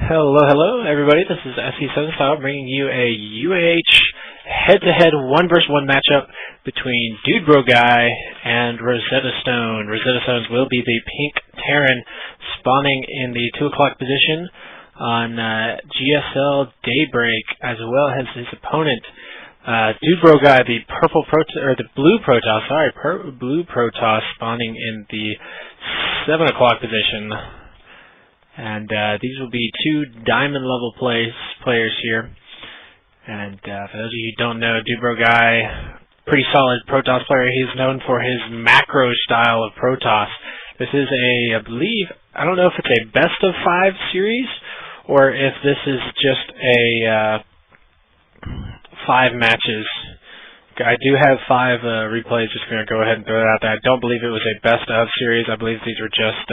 Hello, everybody. This is SCSouthernStyle bringing you a UAH head-to-head 1-versus-1 matchup between DudeBroGuy and Rosetastoned. Rosetastoned will be the pink Terran spawning in the 2 o'clock position on GSL Daybreak, as well as his opponent, DudeBroGuy, the blue Protoss spawning in the 7 o'clock position. And these will be 2 diamond level players here. And for those of you who don't know, DudeBroGuy, pretty solid Protoss player. He's known for his macro style of Protoss. This is I don't know if it's a best of 5 series or if this is just a 5 matches. I do have 5 replays, just going to go ahead and throw it out there. I don't believe it was a best of series. I believe these were just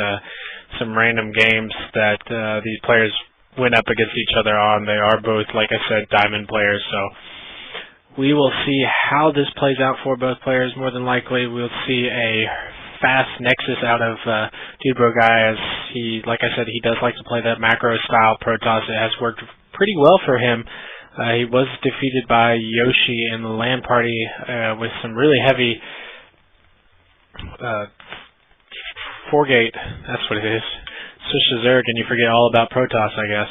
some random games that these players went up against each other on. They are both, like I said, diamond players, so we will see how this plays out for both players. More than likely, we'll see a fast nexus out of DudeBroGuy, as he, like I said, he does like to play that macro style Protoss. It has worked pretty well for him. He was defeated by Yoshi in the LAN party with some really heavy 4-gate. That's what it is. Switch to Zerg and you forget all about Protoss, I guess.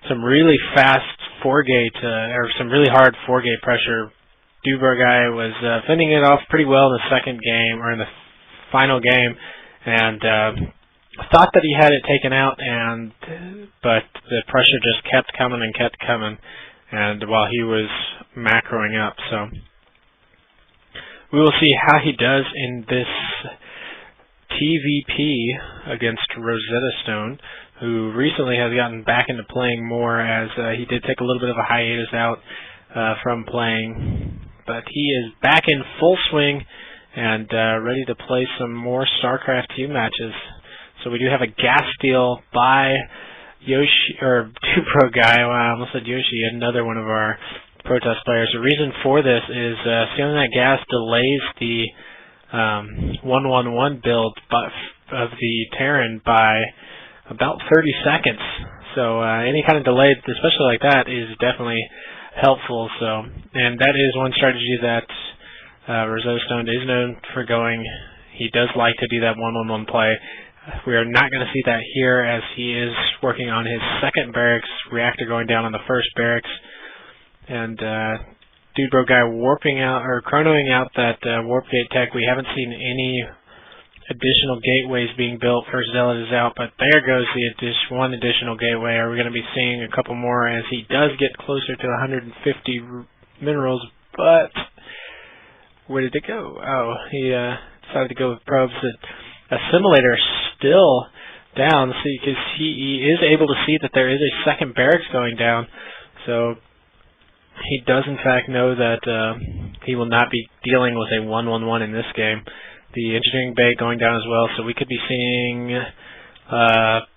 Some really fast 4-gate, or some really hard 4-gate pressure. DudeBroGuy was fending it off pretty well in the second game, or in the final game, and thought that he had it taken out, but the pressure just kept coming and kept coming, and while he was macroing up. So we will see how he does in this TVP against Rosetastoned, who recently has gotten back into playing more, as he did take a little bit of a hiatus out from playing, but he is back in full swing and ready to play some more StarCraft 2 matches. So we do have a gas steal by Yoshi, or DudeBroGuy. Wow, I almost said Yoshi, another one of our Protoss players. The reason for this is stealing that gas delays the 1-1-1 build of the Terran by about 30 seconds. So any kind of delay, especially like that, is definitely helpful. So, and that is one strategy that Rosetastoned is known for going. He does like to do that 1-1-1 play. We are not going to see that here, as he is working on his second barracks, reactor going down on the first barracks, and DudeBroGuy warping out, or chronoing out that warp gate tech. We haven't seen any additional gateways being built. First zealot is out, but there goes the one additional gateway. Are we going to be seeing a couple more as he does get closer to 150 minerals? But where did it go? Oh, he decided to go with probes. Assimilator still down, because he is able to see that there is a second barracks going down. So he does in fact know that he will not be dealing with a 1-1-1 in this game. The engineering bay going down as well, so we could be seeing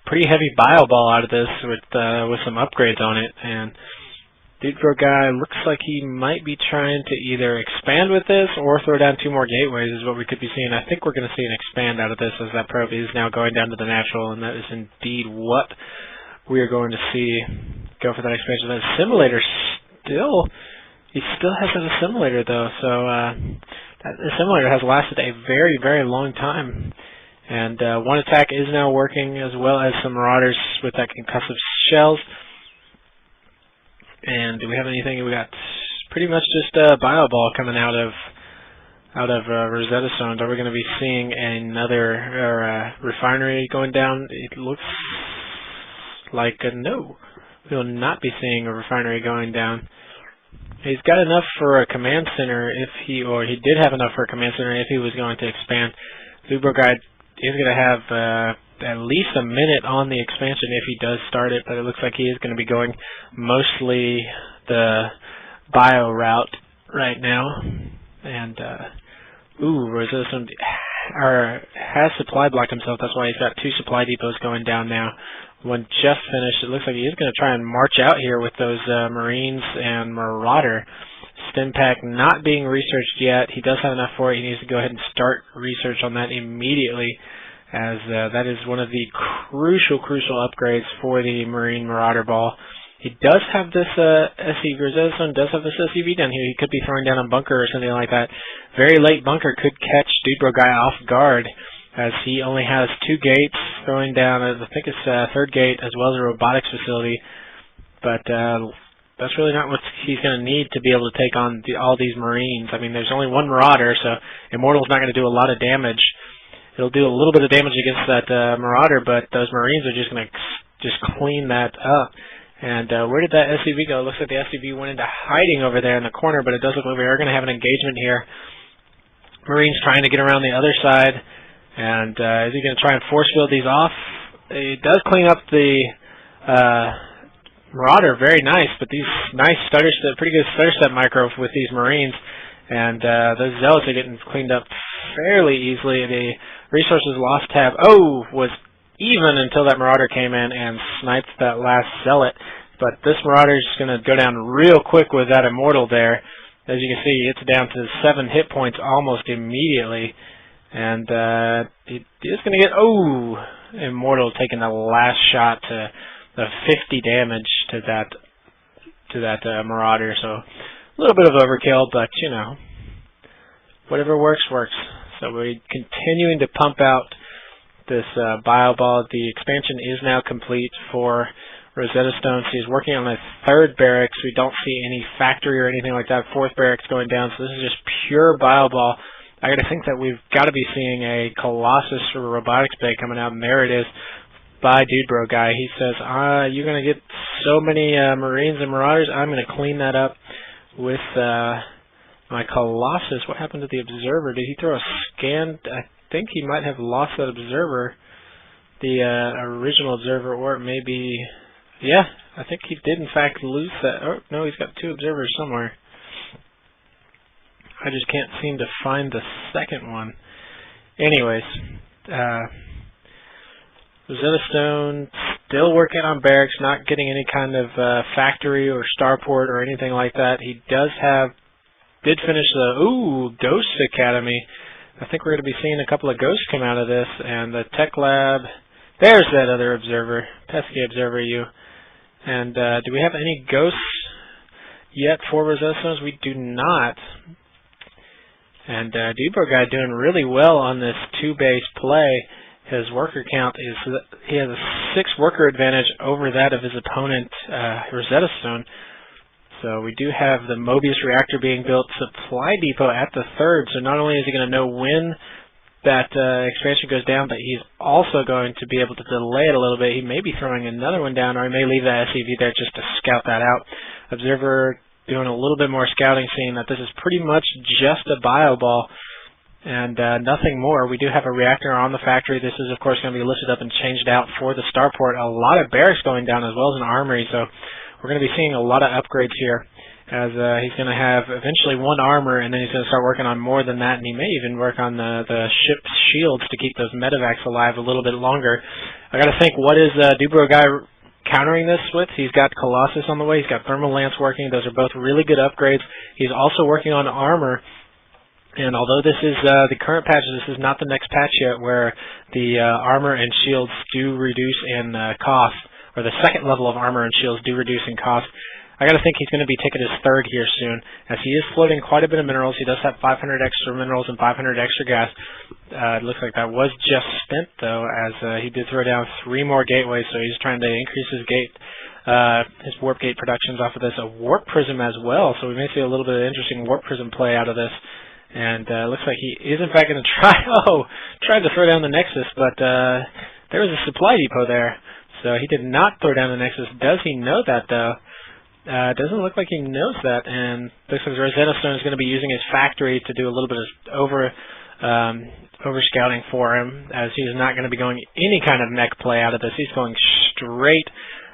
pretty heavy bio ball out of this with some upgrades on it. And DudeBroGuy looks like he might be trying to either expand with this or throw down 2 more gateways is what we could be seeing. I think we're going to see an expand out of this, as that probe is now going down to the natural, and that is indeed what we are going to see go for that expansion. That assimilator he still has an assimilator though, so that assimilator has lasted a very, very long time. And one attack is now working, as well as some marauders with that concussive shells. And do we have anything? We got pretty much just bio ball coming out of Rosetastoned. Are we going to be seeing another refinery going down? It looks like no. We will not be seeing a refinery going down. He's got enough for a command center he did have enough for a command center if he was going to expand. DudeBroGuy is going to have at least a minute on the expansion if he does start it, but it looks like he is going to be going mostly the bio route right now. And Rosetastoned has supply blocked himself. That's why he's got 2 supply depots going down now. One just finished. It looks like he is going to try and march out here with those Marines and Marauder. Stim pack not being researched yet. He does have enough for it. He needs to go ahead and start research on that immediately. as that is one of the crucial upgrades for the Marine Marauder ball. He does have this Rosetastoned does have this SCV down here. He could be throwing down a bunker or something like that. Very late bunker could catch DudeBroGuy off guard, as he only has 2 gates, throwing down, I think it's third gate, as well as a robotics facility. But that's really not what he's going to need to be able to take on all these Marines. I mean, there's only one Marauder, so Immortal's not going to do a lot of damage. It'll do a little bit of damage against that Marauder, but those Marines are just going to just clean that up. And where did that SCV go? It looks like the SCV went into hiding over there in the corner, but it does look like we are going to have an engagement here. Marines trying to get around the other side, and is he going to try and force field these off? It does clean up the Marauder, very nice, but these nice stutter step, pretty good stutter step micro with these Marines, and those Zealots are getting cleaned up fairly easily. The resources lost tab, was even until that Marauder came in and sniped that last Zealot. But this Marauder is going to go down real quick with that Immortal there. As you can see, it's down to 7 hit points almost immediately. And it is going to get, Immortal taking the last shot to the 50 damage to that Marauder. So a little bit of overkill, but you know, whatever works, works. So we're continuing to pump out this bio ball. The expansion is now complete for Rosetastoned. He's working on a 3rd barracks. We don't see any factory or anything like that. 4th barracks going down. So this is just pure bio ball. I got to think that we've got to be seeing a Colossus or robotics bay coming out, and there it is by DudeBroGuy. He says, you're going to get so many Marines and Marauders. I'm going to clean that up with my Colossus. What happened to the Observer? Did he throw a scan? I think he might have lost that Observer, the original Observer, or maybe, yeah, I think he did in fact lose that. Oh, no, he's got 2 Observers somewhere. I just can't seem to find the second one. Anyways, Rosetastoned still working on barracks, not getting any kind of factory or starport or anything like that. He did finish the, Ghost Academy. I think we're going to be seeing a couple of ghosts come out of this, and the Tech Lab, there's that other Observer, pesky Observer you. And do we have any ghosts yet for Rosetastoned? We do not. And DudeBroGuy doing really well on this 2-base play. His worker count is, he has a 6 worker advantage over that of his opponent, Rosetastoned. So we do have the Mobius reactor being built, supply depot at the 3rd. So not only is he going to know when that expansion goes down, but he's also going to be able to delay it a little bit. He may be throwing another one down, or he may leave that SCV there just to scout that out. Observer doing a little bit more scouting, seeing that this is pretty much just a bio ball and nothing more. We do have a reactor on the factory. This is, of course, going to be lifted up and changed out for the starport. A lot of barracks going down as well as an armory, so we're going to be seeing a lot of upgrades here, as he's going to have eventually 1 armor, and then he's going to start working on more than that, and he may even work on the ship's shields to keep those medevacs alive a little bit longer. I got to think, what is DudeBroGuy countering this with? He's got Colossus on the way. He's got Thermal Lance working. Those are both really good upgrades. He's also working on armor. And although this is the current patch, this is not the next patch yet, where the armor and shields do reduce in cost, or the 2nd level of armor and shields do reduce in cost. I got to think he's going to be taking his 3rd here soon, as he is floating quite a bit of minerals. He does have 500 extra minerals and 500 extra gas. It looks like that was just spent, though, as he did throw down 3 more gateways, so he's trying to increase his warp gate productions off of this. A warp prism as well, so we may see a little bit of interesting warp prism play out of this. And it looks like he is, in fact, going to tried to throw down the Nexus, but there was a supply depot there, so he did not throw down the Nexus. Does he know that, though? It doesn't look like he knows that, and looks like Rosetastoned is going to be using his factory to do a little bit of over scouting for him, as he's not going to be going any kind of mech play out of this. He's going straight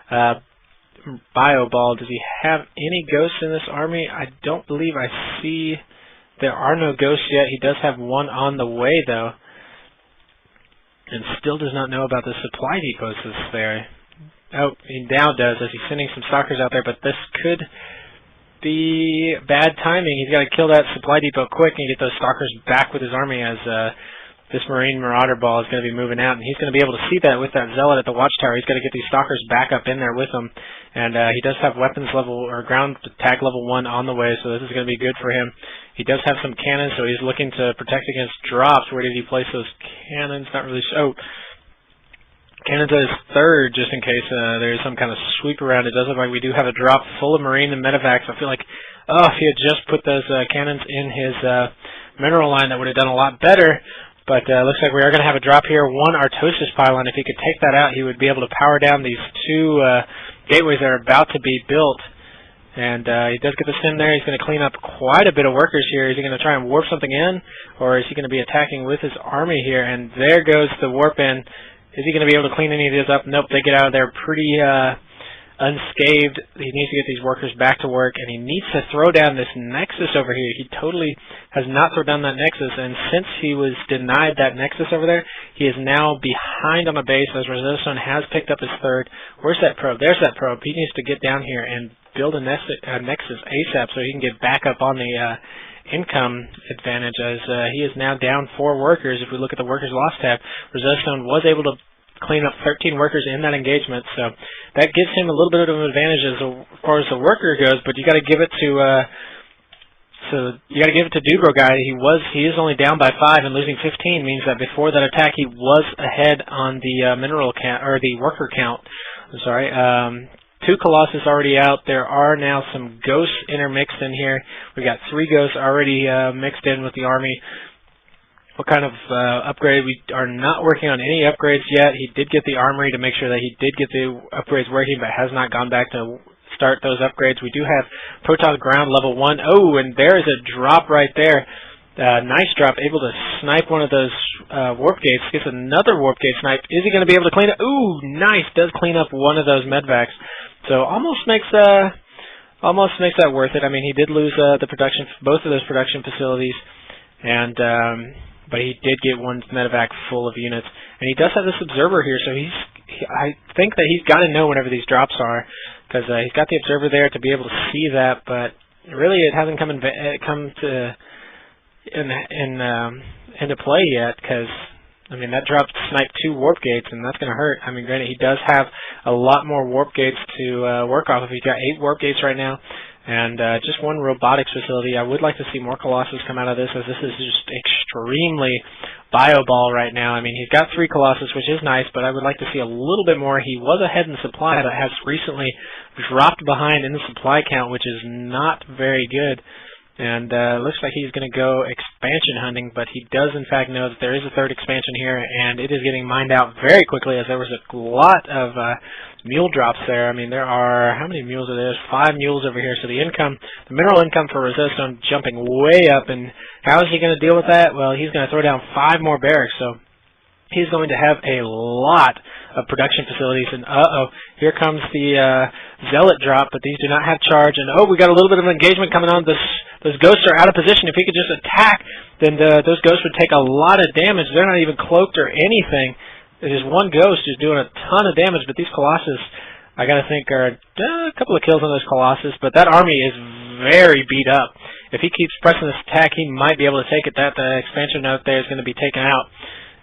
bio ball. Does he have any ghosts in this army? I don't believe I see. There are no ghosts yet. He does have 1 on the way, though, and still does not know about the supply depots that's there. Oh, he now does, as he's sending some stalkers out there, but this could be bad timing. He's got to kill that supply depot quick and get those stalkers back with his army, as this Marine Marauder ball is going to be moving out, and he's going to be able to see that with that Zealot at the watchtower. He's going to get these Stalkers back up in there with him, and he does have weapons level, or ground attack level 1 on the way, so this is going to be good for him. He does have some cannons, so he's looking to protect against drops. Where did he place those cannons? Not really sure. Oh, cannons at his third, just in case there's some kind of sweep around. It does look like we do have a drop full of Marine and Medivacs. I feel like, if he had just put those cannons in his mineral line, that would have done a lot better. But looks like we are going to have a drop here. 1 Artosis pylon. If he could take that out, he would be able to power down these 2 gateways that are about to be built. And he does get the sim there. He's going to clean up quite a bit of workers here. Is he going to try and warp something in, or is he going to be attacking with his army here? And there goes the warp in. Is he going to be able to clean any of these up? Nope, they get out of there pretty unscathed. He needs to get these workers back to work, and he needs to throw down this Nexus over here. He totally has not thrown down that Nexus, and since he was denied that Nexus over there, he is now behind on the base as Rosetastoned has picked up his third. Where's that probe? There's that probe. He needs to get down here and build a Nexus ASAP so he can get back up on the income advantage, as he is now down 4 workers. If we look at the workers lost tab, Rosetastoned was able to clean up 13 workers in that engagement, so that gives him a little bit of an advantage as far as the worker goes. But you got to give it to DudeBroGuy. He is only down by 5, and losing 15 means that before that attack he was ahead on the mineral count, or the worker count. I'm sorry. 2 Colossus already out. There are now some Ghosts intermixed in here. We've got 3 Ghosts already mixed in with the army. What kind of upgrade? We are not working on any upgrades yet. He did get the armory to make sure that he did get the upgrades working, but has not gone back to start those upgrades. We do have Proton Ground level 1. Oh, and there is a drop right there. Nice drop, able to snipe one of those warp gates. Gets another warp gate snipe. Is he going to be able to clean it? Ooh, nice. Does clean up one of those medvacs. So almost makes that worth it. I mean, he did lose both of those production facilities, and but he did get one medevac full of units, and he does have this observer here. So I think that he's got to know whenever these drops are, because he's got the observer there to be able to see that. But really, it hasn't come into play yet, because I mean, that dropped sniped 2 warp gates, and that's going to hurt. I mean, granted, he does have a lot more warp gates to work off of. He's got 8 warp gates right now, and just 1 robotics facility. I would like to see more Colossus come out of this, as this is just extremely bio-ball right now. I mean, he's got 3 Colossus, which is nice, but I would like to see a little bit more. He was ahead in supply, but has recently dropped behind in the supply count, which is not very good. And looks like he's going to go expansion hunting, but he does in fact know that there is a 3rd expansion here, and it is getting mined out very quickly, as there was a lot of mule drops there. I mean, there are, how many mules are there? There's 5 mules over here, so the mineral income for Rosetastoned jumping way up, and how is he going to deal with that? Well, he's going to throw down 5 more barracks, so he's going to have a lot of production facilities, and here comes the Zealot drop, but these do not have charge, and we got a little bit of an engagement coming on. Those Ghosts are out of position. If he could just attack, then those Ghosts would take a lot of damage. They're not even cloaked or anything. There's 1 Ghost just doing a ton of damage, but these Colossus, I got to think, are a couple of kills on those Colossus, but that army is very beat up. If he keeps pressing this attack, he might be able to take it. That expansion note there is going to be taken out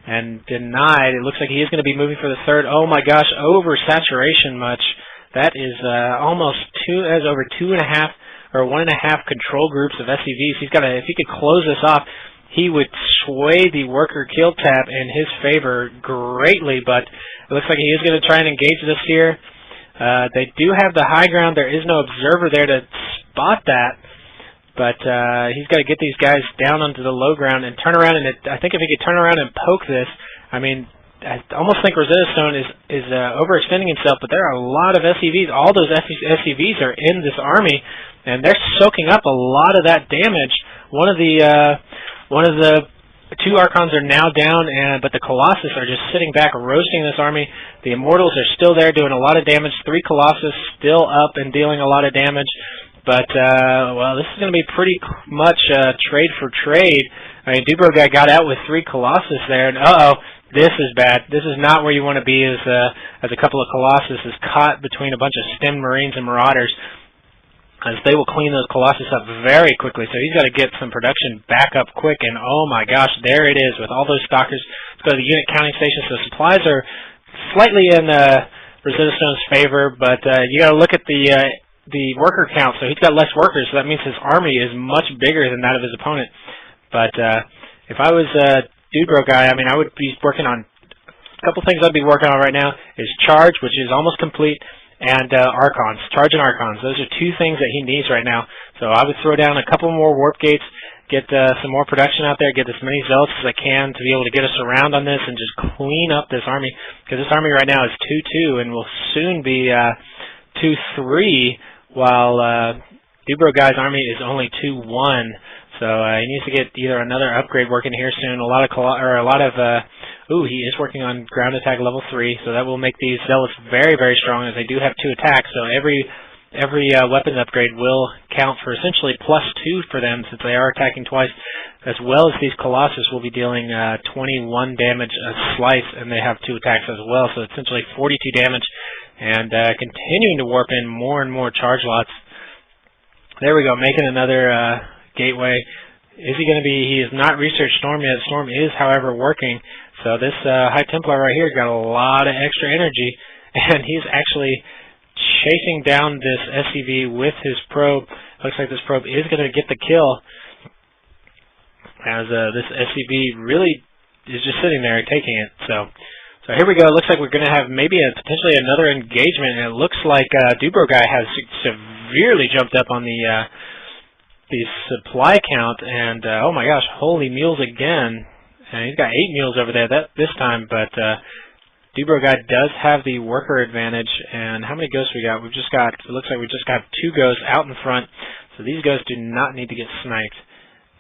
and denied. It looks like he is going to be moving for the 3rd. Oh my gosh, oversaturation much. That is almost over 2.5 or 1.5 control groups of SCVs. If he could close this off, he would sway the worker kill tab in his favor greatly, but it looks like he is going to try and engage this here. They do have the high ground. There is no observer there to spot that, but he's got to get these guys down onto the low ground and turn around, and I think if he could turn around and poke this, I mean, I almost think Rosetastoned is overextending himself, but there are a lot of SCVs. All those SCVs are in this army, and they're soaking up a lot of that damage. One of the 2 Archons are now down, but the Colossus are just sitting back, roasting this army. The Immortals are still there, doing a lot of damage. 3 Colossus still up and dealing a lot of damage. But, well, this is going to be pretty much trade for trade. I mean, DudeBroGuy got out with 3 Colossus there, and this is bad. This is not where you want to be as a couple of Colossus is caught between a bunch of stemmed Marines and Marauders. as they will clean those Colossus up very quickly. So he's got to get some production back up quick, and oh my gosh, there it is with all those stalkers. Let's go to the unit counting station. So supplies are slightly in Rosetastoned's favor, but you got to look at the worker count. So he's got less workers, so that means his army is much bigger than that of his opponent. But if I was DudeBroGuy, I mean, I would be working on a couple things I'd be working on right now is Charge, which is almost complete, and Archons, Charge and Archons. Those are two things that he needs right now. So I would throw down a couple more Warp Gates, get some more production out there, get as many Zealots as I can to be able to get us around on this and just clean up this army. Because this army right now is 2-2 and will soon be 2-3, while DudeBroGuy's army is only 2-1. So he needs to get either another upgrade working here soon. He is working on ground attack level 3, so that will make these Zealots very, very strong, as they do have 2 attacks. So every weapons upgrade will count for essentially +2 for them, since they are attacking twice, as well as these Colossus will be dealing 21 damage a slice, and they have 2 attacks as well. So essentially 42 damage, and continuing to warp in more and more charge lots. There we go, making another gateway. Is he going to be? He has not researched Storm yet. Storm is, however, working. So this High Templar right here got a lot of extra energy, and he's actually chasing down this SCV with his probe. Looks like this probe is going to get the kill, as this SCV really is just sitting there taking it. So here we go. It looks like we're going to have maybe potentially another engagement, and it looks like DudeBroGuy has severely jumped up on the supply count, and oh my gosh, holy mules again. And he's got 8 mules over there this time, but DudeBroGuy does have the worker advantage. And how many ghosts we got? We've just got, it looks like we just got 2 ghosts out in front, so these ghosts do not need to get sniped.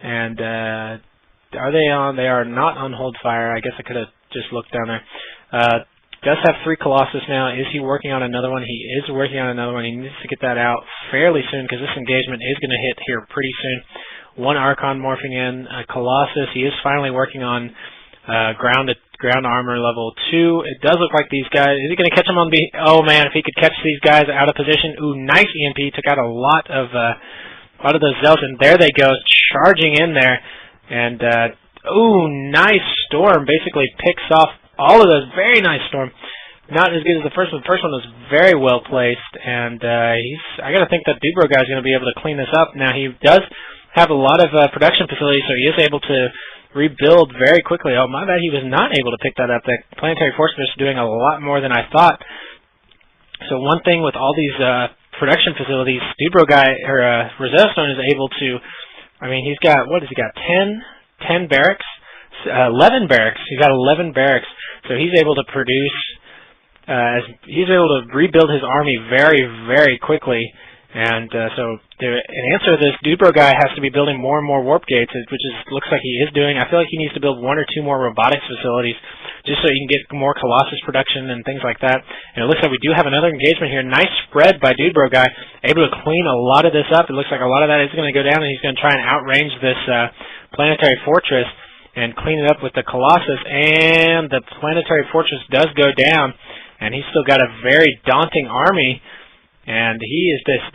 And are they on? They are not on hold fire. I guess I could have just looked down there. Does have 3 Colossus now. Is he working on another one? He is working on another one. He needs to get that out fairly soon, because this engagement is going to hit here pretty soon. 1 Archon morphing in, a Colossus. He is finally working on ground armor level 2. It does look like these guys. Is he going to catch them on the? Oh man, if he could catch these guys out of position. Ooh, nice EMP. Took out a lot of those Zealots, and there they go, charging in there. And ooh, nice Storm. Basically picks off all of those. Very nice Storm. Not as good as the first one. The first one was very well placed, and I got to think that DudeBroGuy is going to be able to clean this up. Now he does have a lot of production facilities, so he is able to rebuild very quickly. Oh, my bad, he was not able to pick that up. That Planetary Fortress is doing a lot more than I thought. So one thing with all these production facilities, DudeBroGuy, or Rosetastoned, is able to, I mean, he's got, what has he got, 10 barracks? 11 barracks. He's got 11 barracks. So he's able to produce, he's able to rebuild his army very, very quickly. And so in answer to this, DudeBroGuy has to be building more and more warp gates, which looks like he is doing. I feel like he needs to build 1 or 2 more robotics facilities just so he can get more Colossus production and things like that. And it looks like we do have another engagement here. Nice spread by DudeBroGuy, able to clean a lot of this up. It looks like a lot of that is going to go down, and he's going to try and outrange this Planetary Fortress and clean it up with the Colossus. And the Planetary Fortress does go down, and he's still got a very daunting army. And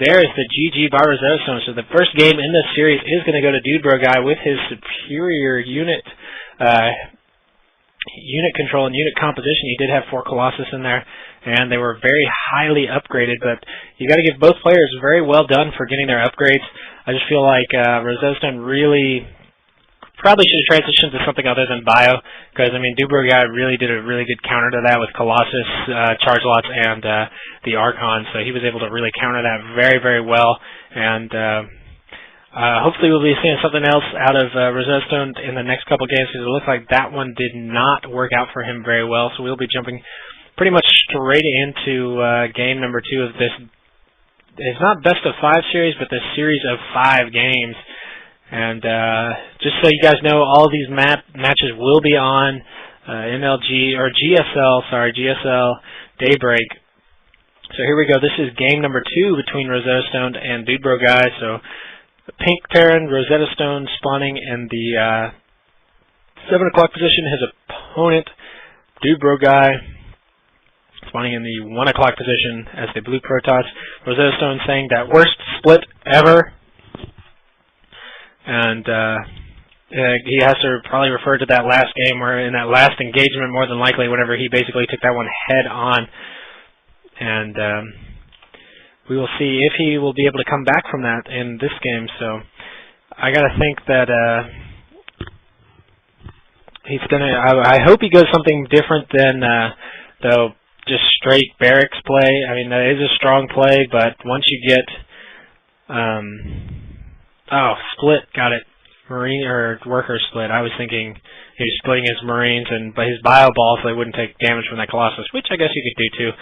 there is the GG by Rosetastoned. So the first game in this series is going to go to DudeBroGuy with his superior unit control and unit composition. He did have 4 Colossus in there, and they were very highly upgraded. But you got to give both players very well done for getting their upgrades. I just feel like Rosetastoned really probably should have transitioned to something other than Bio, because, I mean, DudeBroGuy really did a really good counter to that with Colossus, Charge Lots, and the Archon, so he was able to really counter that very, very well. And hopefully we'll be seeing something else out of Rosetastoned in the next couple games, because it looks like that one did not work out for him very well, so we'll be jumping pretty much straight into game number 2 of this. It's not best of 5 series, but the series of 5 games. And just so you guys know, all these matches will be on GSL Daybreak. So here we go. This is game number 2 between Rosetastoned and DudeBroGuy. So Pink Terran, Rosetastoned spawning in the 7 o'clock position. His opponent, DudeBroGuy, spawning in the 1 o'clock position as the blue Protoss. Rosetastoned saying that worst split ever. And he has to probably refer to that last game, or in that last engagement more than likely, whenever he basically took that one head on. And we will see if he will be able to come back from that in this game. So I got to think that he's going to, I hope he goes something different than the just straight barracks play. I mean, that is a strong play, but once you get, split, got it. Marine or worker split. I was thinking he was splitting his Marines and his bio ball so they wouldn't take damage from that Colossus, which I guess you could do too.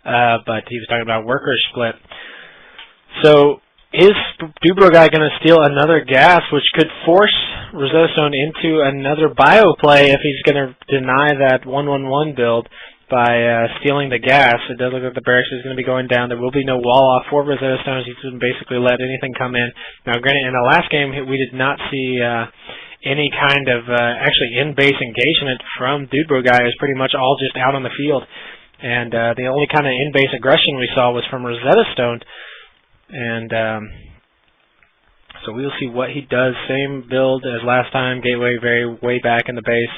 But he was talking about worker split. So is DudeBroGuy going to steal another gas, which could force Rosetastoned into another bio play if he's going to deny that 1-1-1 build by stealing the gas? It does look like the barracks is going to be going down. There will be no wall off for Rosetastoned. He can basically let anything come in. Now, granted, in the last game, we did not see any kind of actually in-base engagement from DudeBroGuy. It was pretty much all just out on the field. And the only kind of in-base aggression we saw was from Rosetastoned. And so we'll see what he does. Same build as last time. Gateway way back in the base.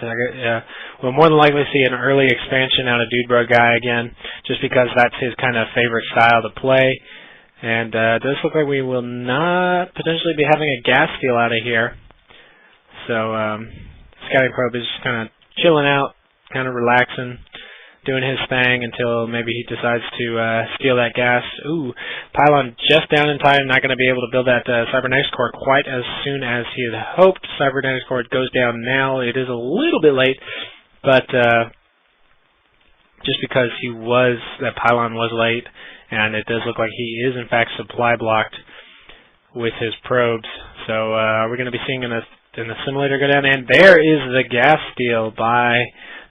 We'll more than likely see an early expansion out of DudeBroGuy again, just because that's his kind of favorite style to play. And it does look like we will not potentially be having a gas steal out of here. So Scouting Probe is just kind of chilling out, kind of relaxing, doing his thing until maybe he decides to steal that gas. Ooh, Pylon just down in time, not going to be able to build that Cybernetics Core quite as soon as he had hoped. Cybernetics Core goes down now. It is a little bit late, but just because that Pylon was late, and it does look like he is in fact supply blocked with his probes. So we're going to be seeing in the simulator go down, and there is the gas steal by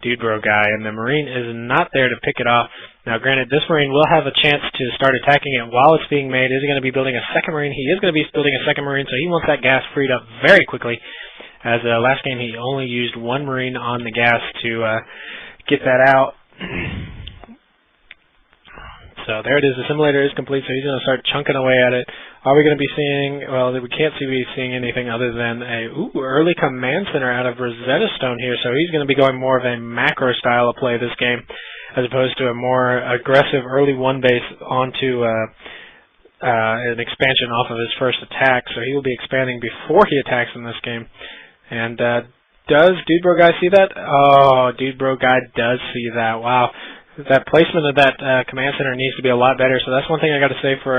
DudeBroGuy, and the Marine is not there to pick it off. Now, granted, this Marine will have a chance to start attacking it while it's being made. Is he going to be building a second Marine? He is going to be building a second Marine, so he wants that gas freed up very quickly. As last game, he only used one Marine on the gas to get that out. So there it is. The simulator is complete, so he's going to start chunking away at it. Are we going to be seeing, well, we can't be seeing anything other than a early command center out of Rosetastoned here, so he's going to be going more of a macro style of play this game, as opposed to a more aggressive early one base onto an expansion off of his first attack. So he will be expanding before he attacks in this game. And does DudeBroGuy see that? Oh, DudeBroGuy does see that. Wow. That placement of that command center needs to be a lot better. So that's one thing I got to say for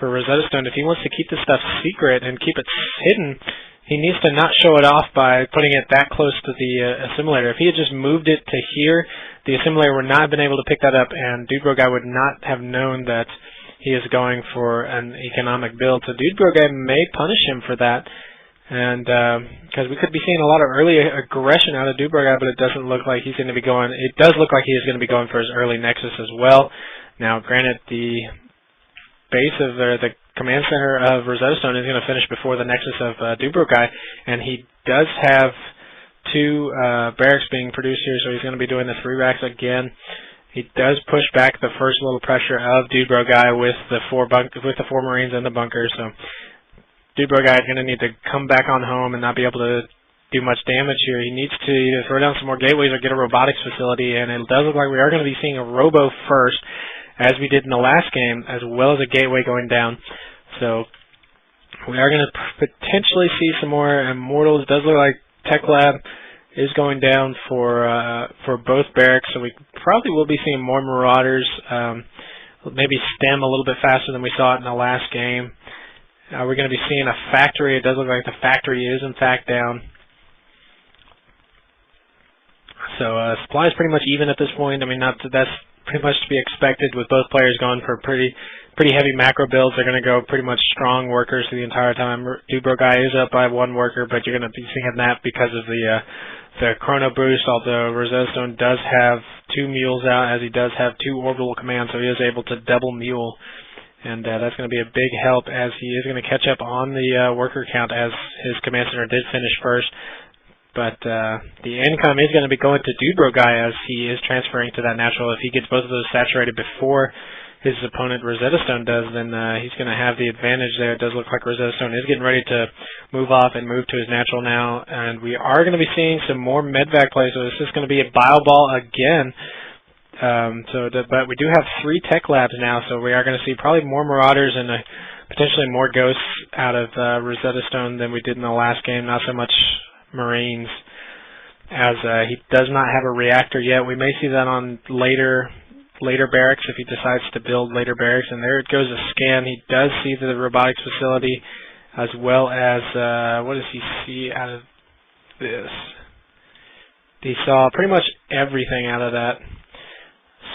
Rosetastoned. If he wants to keep this stuff secret and keep it hidden, he needs to not show it off by putting it that close to the assimilator. If he had just moved it to here, the assimilator would not have been able to pick that up, and DudeBroGuy would not have known that he is going for an economic build. So DudeBroGuy may punish him for that. And because we could be seeing a lot of early aggression out of DudeBroGuy, but it doesn't look like he's going to be going. It does look like he is going to be going for his early Nexus as well. Now, granted, the base of the command center of Rosetastoned is going to finish before the Nexus of DudeBroGuy, and he does have two barracks being produced here, so he's going to be doing the 3 racks again. He does push back the first little pressure of DudeBroGuy with the 4 Marines in the bunker. So DudeBroGuy is going to need to come back on home and not be able to do much damage here. He needs to either throw down some more gateways or get a robotics facility, and it does look like we are going to be seeing a robo first, as we did in the last game, as well as a gateway going down. So we are going to potentially see some more Immortals. It does look like Tech Lab is going down for both barracks, so we probably will be seeing more Marauders, maybe stem a little bit faster than we saw it in the last game. We're going to be seeing a factory. It does look like the factory is in fact down. So supply is pretty much even at this point. I mean, that's pretty much to be expected with both players going for pretty heavy macro builds. They're going to go pretty much strong workers the entire time. DudeBroGuy is up by 1 worker, but you're going to be seeing that because of the chrono boost, although Rosetastoned does have 2 mules out, as he does have 2 orbital commands, so he is able to double mule. And that's going to be a big help, as he is going to catch up on the worker count, as his command center did finish first. But the income is going to be going to DudeBroGuy as he is transferring to that natural. If he gets both of those saturated before his opponent Rosetastoned does, then he's going to have the advantage there. It does look like Rosetastoned is getting ready to move off and move to his natural now. And we are going to be seeing some more medvac plays, so this is going to be a bio ball again. But we do have 3 tech labs now, so we are going to see probably more Marauders and potentially more Ghosts out of Rosetastoned than we did in the last game. Not so much Marines, as he does not have a reactor yet. We may see that on later barracks if he decides to build later barracks. And there it goes, a scan. He does see the robotics facility, as well as what does he see out of this? He saw pretty much everything out of that.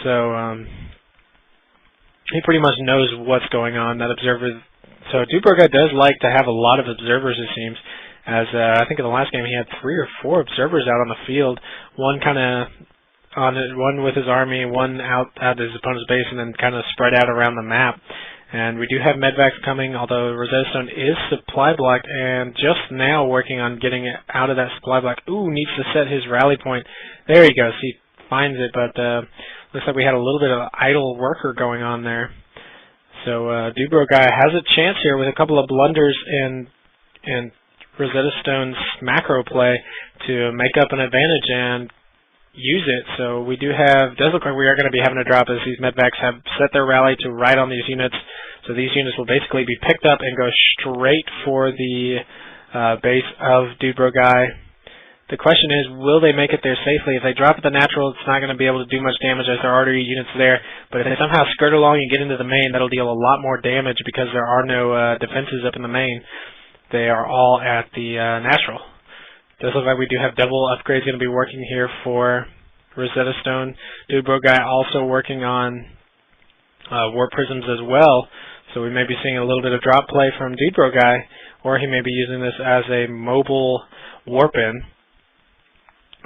So he pretty much knows what's going on, that observer. So DudeBroGuy does like to have a lot of observers, it seems, as I think in the last game he had 3 or 4 observers out on the field, one kind of one with his army, one out at his opponent's base, and then kind of spread out around the map. And we do have medvacs coming, although Rosetastoned is supply blocked, and just now working on getting it out of that supply block. Ooh, needs to set his rally point. There he goes. He finds it, but looks like we had a little bit of idle worker going on there. So DudeBroGuy has a chance here with a couple of blunders and Rosetastoned's macro play to make up an advantage and use it. So we do have, does look like we are going to be having a drop as these medvacs have set their rally to right on these units. So these units will basically be picked up and go straight for the base of DudeBroGuy. The question is, will they make it there safely? If they drop at the natural, it's not going to be able to do much damage as there are already units there. But if they somehow skirt along and get into the main, that'll deal a lot more damage because there are no defenses up in the main. They are all at the natural. Does look like we do have double upgrades going to be working here for Rosetastoned. DudeBroGuy also working on warp prisms as well. So we may be seeing a little bit of drop play from DudeBroGuy, or he may be using this as a mobile warp-in.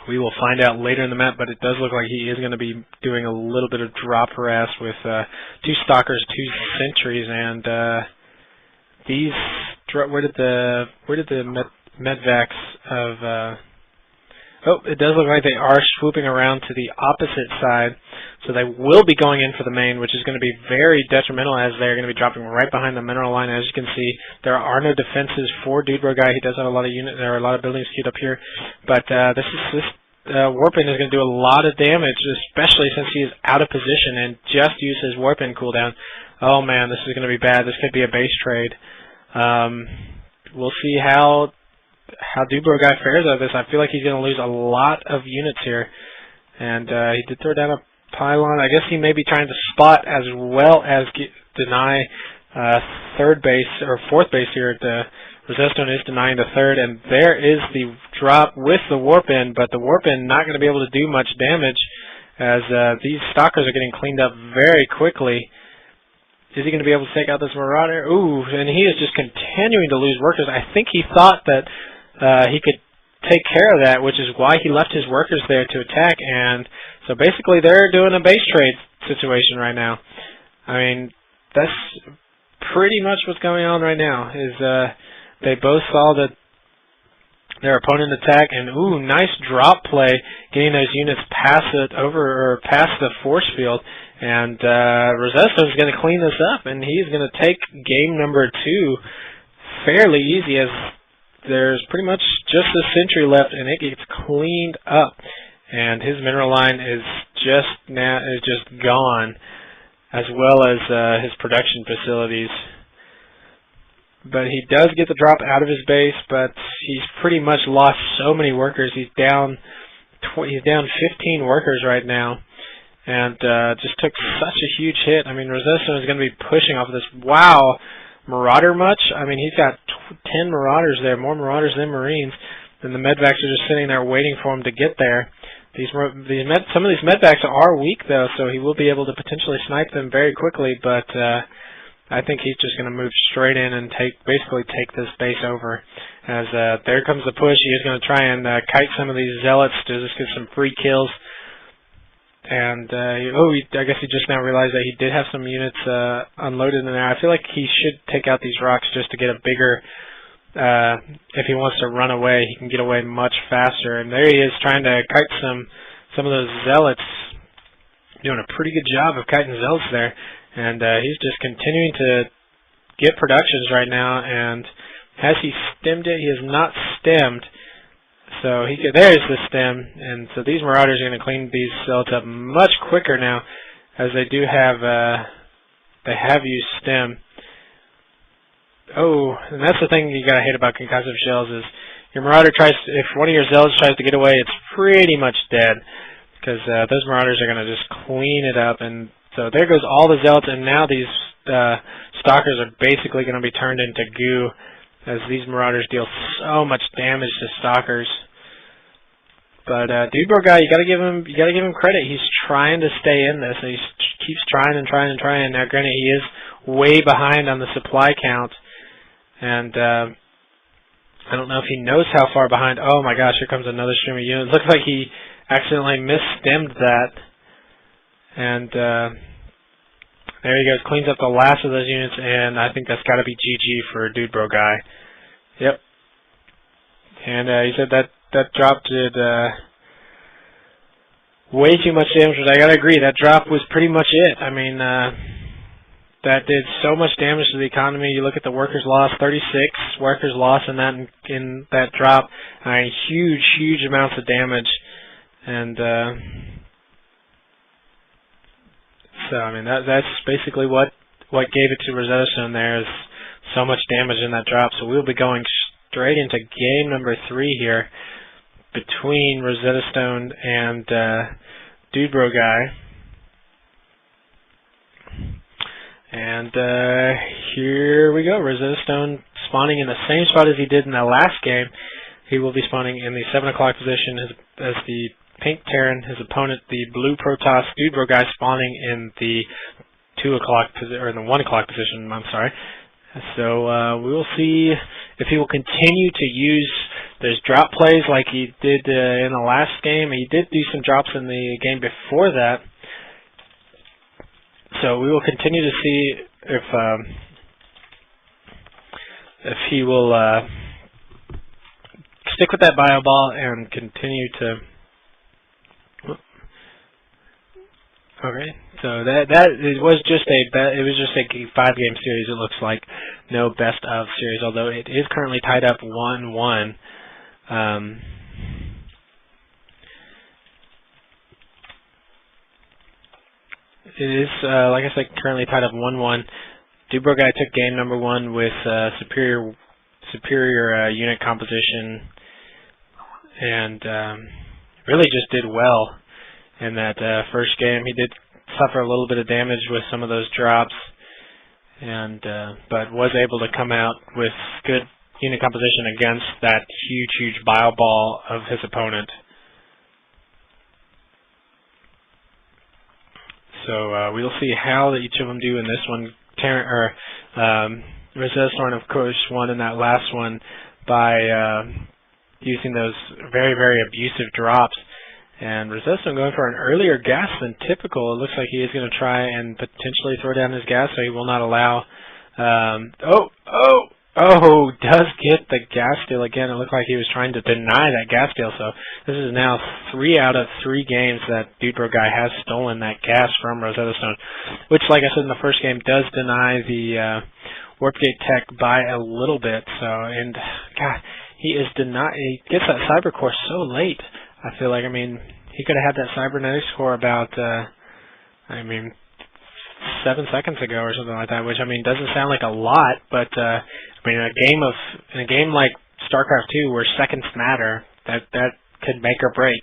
We will find out later in the map, but it does look like he is going to be doing a little bit of drop harass with 2 stalkers, 2 sentries, and these. Where did the medvacs of? Oh, it does look like they are swooping around to the opposite side, so they will be going in for the main, which is going to be very detrimental as they're going to be dropping right behind the mineral line. As you can see, there are no defenses for DudeBroGuy. He does have a lot of units. There are a lot of buildings queued up here, but this warp-in is going to do a lot of damage, especially since he is out of position and just used his warp-in cooldown. Oh man, this is going to be bad. This could be a base trade. We'll see how DudeBroGuy fares out of this. I feel like he's going to lose a lot of units here. And he did throw down a pylon. I guess he may be trying to spot as well as deny 3rd base or 4th base here. Rosetastoned is denying the 3rd, and there is the drop with the warp-in, but the warp-in not going to be able to do much damage as these stalkers are getting cleaned up very quickly. Is he going to be able to take out this Marauder? Ooh, and he is just continuing to lose workers. I think he thought that he could take care of that, which is why he left his workers there to attack. And so basically they're doing a base trade situation right now. I mean, that's pretty much what's going on right now, is they both saw that their opponent attack, and ooh, nice drop play, getting those units past the force field. And Rosetastoned is going to clean this up, and he's going to take game number 2 fairly easy, as there's pretty much just a sentry left, and it gets cleaned up. And his mineral line is just gone, as well as his production facilities. But he does get the drop out of his base, but he's pretty much lost so many workers. He's down 15 workers right now. And just took such a huge hit. I mean, Rosetastoned is going to be pushing off of this. Wow, Marauder much? I mean, he's got 10 Marauders there, more Marauders than Marines. And the medvacs are just sitting there waiting for him to get there. Some of these medvacs are weak, though, so he will be able to potentially snipe them very quickly. But I think he's just going to move straight in and basically take this base over. As there comes the push. He is going to try and kite some of these zealots to just get some free kills. And, I guess he just now realized that he did have some units unloaded in there. I feel like he should take out these rocks just to get a bigger if he wants to run away, he can get away much faster. And there he is trying to kite some of those zealots, doing a pretty good job of kiting zealots there. And he's just continuing to get productions right now. And has he stemmed it? He has not stemmed. So there's the stem. And so these Marauders are going to clean these zealots up much quicker now, as they do have used stem. Oh, and that's the thing you gotta hate about concussive shells is your Marauder if one of your zealots tries to get away, it's pretty much dead, because those Marauders are gonna just clean it up. And so there goes all the zealots, and now these stalkers are basically gonna be turned into goo, as these Marauders deal so much damage to stalkers. But DudeBroGuy, you gotta give him credit. He's trying to stay in this. He keeps trying and trying and trying. Now, granted, he is way behind on the supply count. And I don't know if he knows how far behind. Oh my gosh, here comes another stream of units. Looks like he accidentally misstemmed that. And there he goes, cleans up the last of those units, and I think that's got to be GG for DudeBroGuy. Yep. And he said that drop did way too much damage, but I gotta agree, that drop was pretty much it. I mean, that did so much damage to the economy. You look at the workers lost, 36 workers lost in that drop. I mean, huge amounts of damage. And so I mean that's basically what gave it to Rosetastoned. There is so much damage in that drop. So we'll be going straight into game number 3 here between Rosetastoned and DudeBroGuy. And here we go. Rosetastoned spawning in the same spot as he did in the last game. He will be spawning in the 7 o'clock position as the pink Terran. His opponent, the blue Protoss DudeBroGuy, spawning in the 2 o'clock or in the 1 o'clock position. I'm sorry. So we will see if he will continue to use those drop plays like he did in the last game. He did do some drops in the game before that. So we will continue to see if he will stick with that bio ball and continue to. Okay, so it was just a 5-game series. It looks like, no best of series, although it is currently tied up 1-1. It is, like I said, currently tied up 1-1. DudeBroGuy took game number 1 with superior unit composition, and really just did well in that first game. He did suffer a little bit of damage with some of those drops, and but was able to come out with good unit composition against that huge bio ball of his opponent. So we will see how each of them do in this one. Rosetastoned, of course, won in that last one by using those very abusive drops. And Rosetastoned going for an earlier gas than typical. It looks like he is going to try and potentially throw down his gas, so he will not allow. Does get the gas steal again. It looked like he was trying to deny that gas steal. So this is now 3 out of 3 games that DudeBroGuy has stolen that gas from Rosetastoned, which, like I said in the first game, does deny the warp gate tech by a little bit. So, and God, he gets that cyber core so late. I feel like, I mean, he could have had that cybernetics core about 7 seconds ago or something like that, which, I mean, doesn't sound like a lot, but I mean, in a game like StarCraft 2 where seconds matter, that could make or break.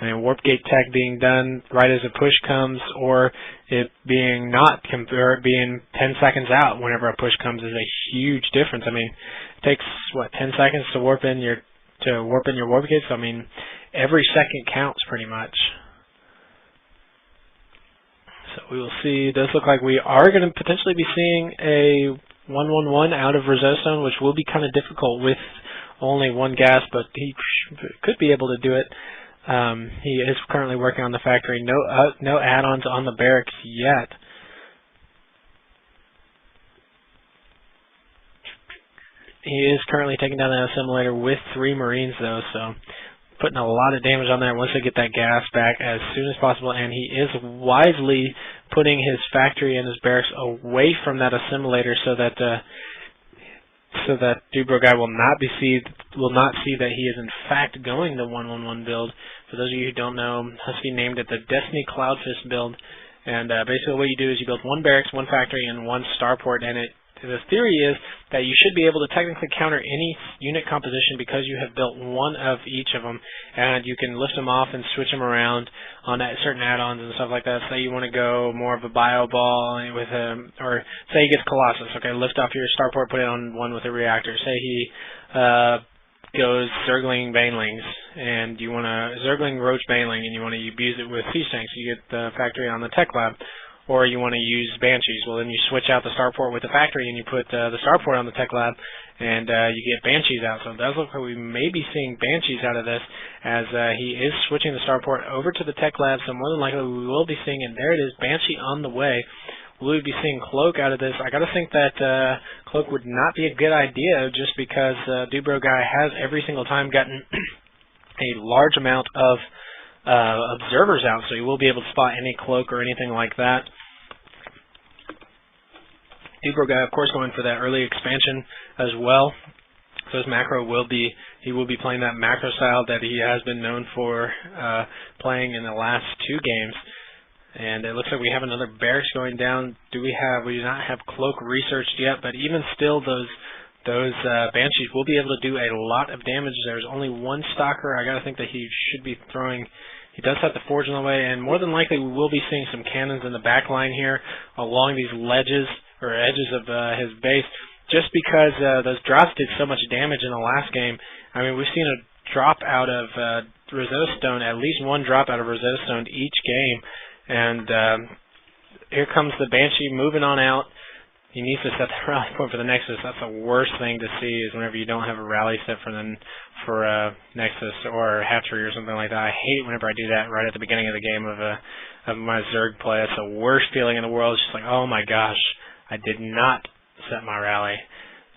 I mean, warp gate tech being done right as a push comes, or it being or it being 10 seconds out whenever a push comes is a huge difference. I mean, it takes 10 seconds to warp in your warp gates. So, I mean, every second counts pretty much. So we will see. It does look like we are going to potentially be seeing a 1-1-1 out of Rosetastoned, which will be kind of difficult with only 1 gas, but he could be able to do it. He is currently working on the factory. No add-ons on the barracks yet. He is currently taking down that assimilator with 3 Marines, though, so putting a lot of damage on there once they get that gas back as soon as possible, and he is wisely putting his factory and his barracks away from that assimilator so that DudeBroGuy will not see that he is in fact going the 1-1-1 build. For those of you who don't know, Husky named it the Destiny Cloudfist build, and basically what you do is you build 1 barracks, 1 factory, and 1 starport, and the theory is that you should be able to technically counter any unit composition because you have built 1 of each of them, and you can lift them off and switch them around on certain add-ons and stuff like that. Say you want to go more of a bio ball with or say he gets Colossus. Okay, lift off your starport, put it on 1 with a reactor. Say he goes Zergling Banelings, and you want to Zergling Roach Baneling, and you want to abuse it with siege tanks. You get the factory on the tech lab. Or you want to use Banshees. Well, then you switch out the starport with the factory, and you put the starport on the tech lab, and you get Banshees out. So it does look like we may be seeing Banshees out of this, as he is switching the starport over to the tech lab. So more than likely we will be seeing, and there it is, Banshee on the way. Will we be seeing Cloak out of this? I got to think that Cloak would not be a good idea, just because DudeBroGuy has every single time gotten a large amount of observers out, so you will be able to spot any Cloak or anything like that. DudeBroGuy, of course, going for that early expansion as well. So his macro he will be playing that macro style that he has been known for playing in the last 2 games. And it looks like we have another barracks going down. We do not have Cloak researched yet, but even still, those Banshees will be able to do a lot of damage. There's only 1 stalker. I got to think that he should be throwing. He does have the forge on the way, and more than likely we will be seeing some cannons in the back line here along these ledges or edges of his base, just because those drops did so much damage in the last game. I mean, we've seen a drop out of Rosetastoned, at least 1 drop out of Rosetastoned each game, and here comes the Banshee moving on out. He needs to set the rally point for the Nexus. That's the worst thing to see, is whenever you don't have a rally set for Nexus or Hatchery or something like that. I hate whenever I do that right at the beginning of the game of my Zerg play. It's the worst feeling in the world. It's just like, oh my gosh, I did not set my rally.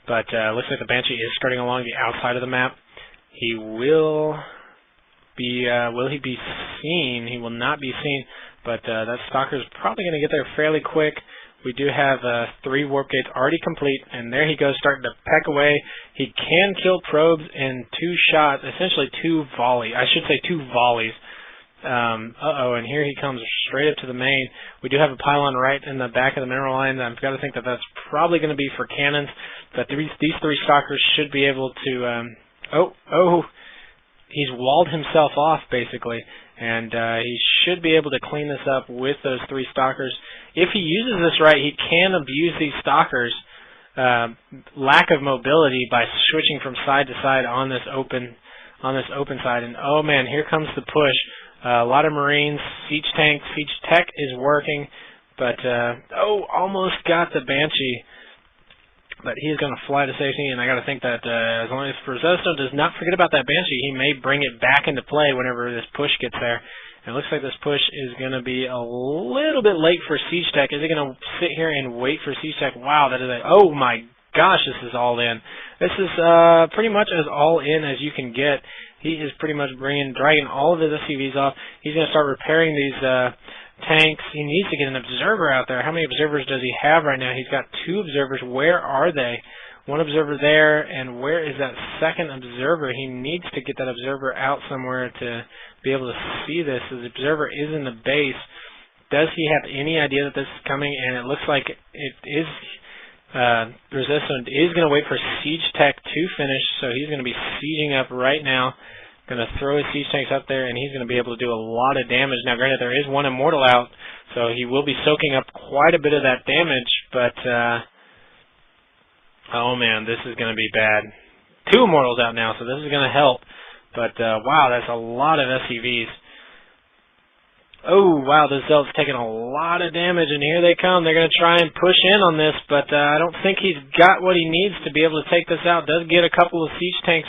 But looks like the Banshee is skirting along the outside of the map. He will he be seen? He will not be seen, but that Stalker is probably going to get there fairly quick. We do have 3 warp gates already complete, and there he goes, starting to peck away. He can kill probes in 2 shots, essentially 2 volleys. I should say 2 volleys. And here he comes straight up to the main. We do have a pylon right in the back of the mineral line. I've got to think that that's probably going to be for cannons, but these 3 stalkers should be able to... he's walled himself off, basically, and he should be able to clean this up with those 3 stalkers. If he uses this right, he can abuse these stalkers' lack of mobility by switching from side to side on this open side. And oh man, here comes the push. A lot of Marines, siege tech is working, but almost got the Banshee. But he is going to fly to safety, and I got to think that as long as Rosetastoned does not forget about that Banshee, he may bring it back into play whenever this push gets there. And it looks like this push is going to be a little bit late for siege tech. Is he going to sit here and wait for siege tech? Wow, that is oh my gosh, this is all in. This is pretty much as all in as you can get. He is pretty much dragging all of his SCVs off. He's going to start repairing these tanks. He needs to get an observer out there. How many observers does he have right now? He's got 2 observers. Where are they? 1 observer there, and where is that second observer? He needs to get that observer out somewhere to be able to see this. His observer is in the base. Does he have any idea that this is coming? And it looks like it is. Rosetastoned is going to wait for siege tech to finish, so he's going to be sieging up right now. Going to throw his siege tanks up there, and he's going to be able to do a lot of damage. Now, granted, there is 1 immortal out, so he will be soaking up quite a bit of that damage, but oh man, this is going to be bad. 2 immortals out now, so this is going to help, but wow, that's a lot of SCVs. Oh, wow, this Zelt's taking a lot of damage, and here they come. They're going to try and push in on this, but I don't think he's got what he needs to be able to take this out. Does get a couple of siege tanks,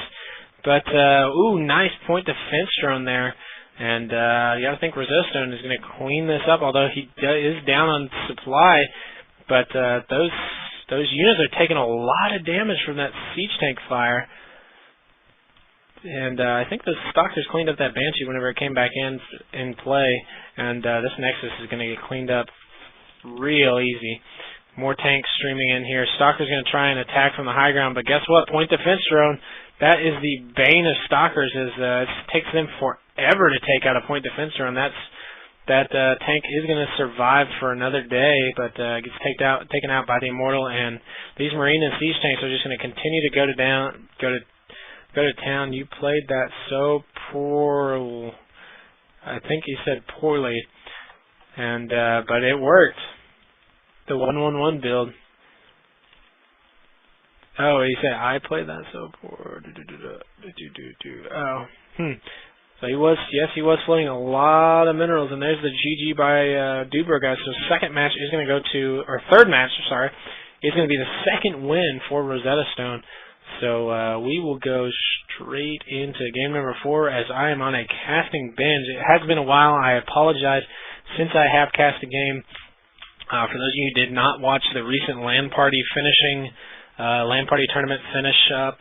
but, nice point defense drone there. And you got to think Rosetastoned is going to clean this up, although he is down on supply. But those those units are taking a lot of damage from that siege tank fire. And I think the Stalkers cleaned up that Banshee whenever it came back in play, and this Nexus is going to get cleaned up real easy. More tanks streaming in here. Stalker's going to try and attack from the high ground, but guess what? Point defense drone. That is the bane of Stalkers. It takes them forever to take out a point defense drone. That tank is going to survive for another day, but gets taken out by the Immortal, and these Marine and Siege tanks are just going to continue to go to town. You played that so poorly. I think he said poorly, and but it worked. The 1-1-1 build. Oh, he said I played that so poor. Oh, So he was floating a lot of minerals, and there's the GG by DudeBroGuy. So second match is going to go to, or third match, sorry, is going to be the second win for Rosetastoned. So we will go straight into game number 4 as I am on a casting binge. It has been a while. I apologize since I have cast a game. For those of you who did not watch the recent LAN party tournament finish up,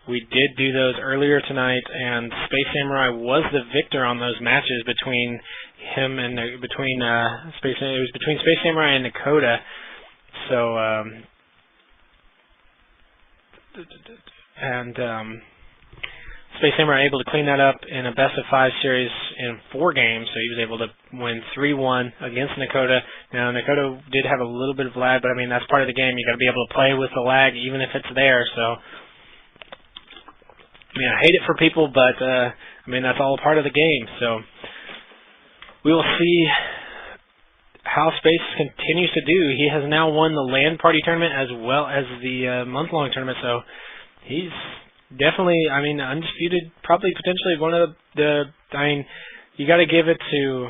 we did do those earlier tonight, and Space Samurai was the victor on those matches between him and between Space Samurai and Nakota. So Space Samurai able to clean that up in a best-of-5 series in 4 games, so he was able to win 3-1 against Nakota. Now, Nakota did have a little bit of lag, but I mean, that's part of the game. You got to be able to play with the lag, even if it's there. So, I mean, I hate it for people, but I mean, that's all part of the game. So, we will see how Space continues to do. He has now won the LAN party tournament as well as the month-long tournament, so he's definitely, I mean, undisputed, probably potentially one of I mean, you got to give it to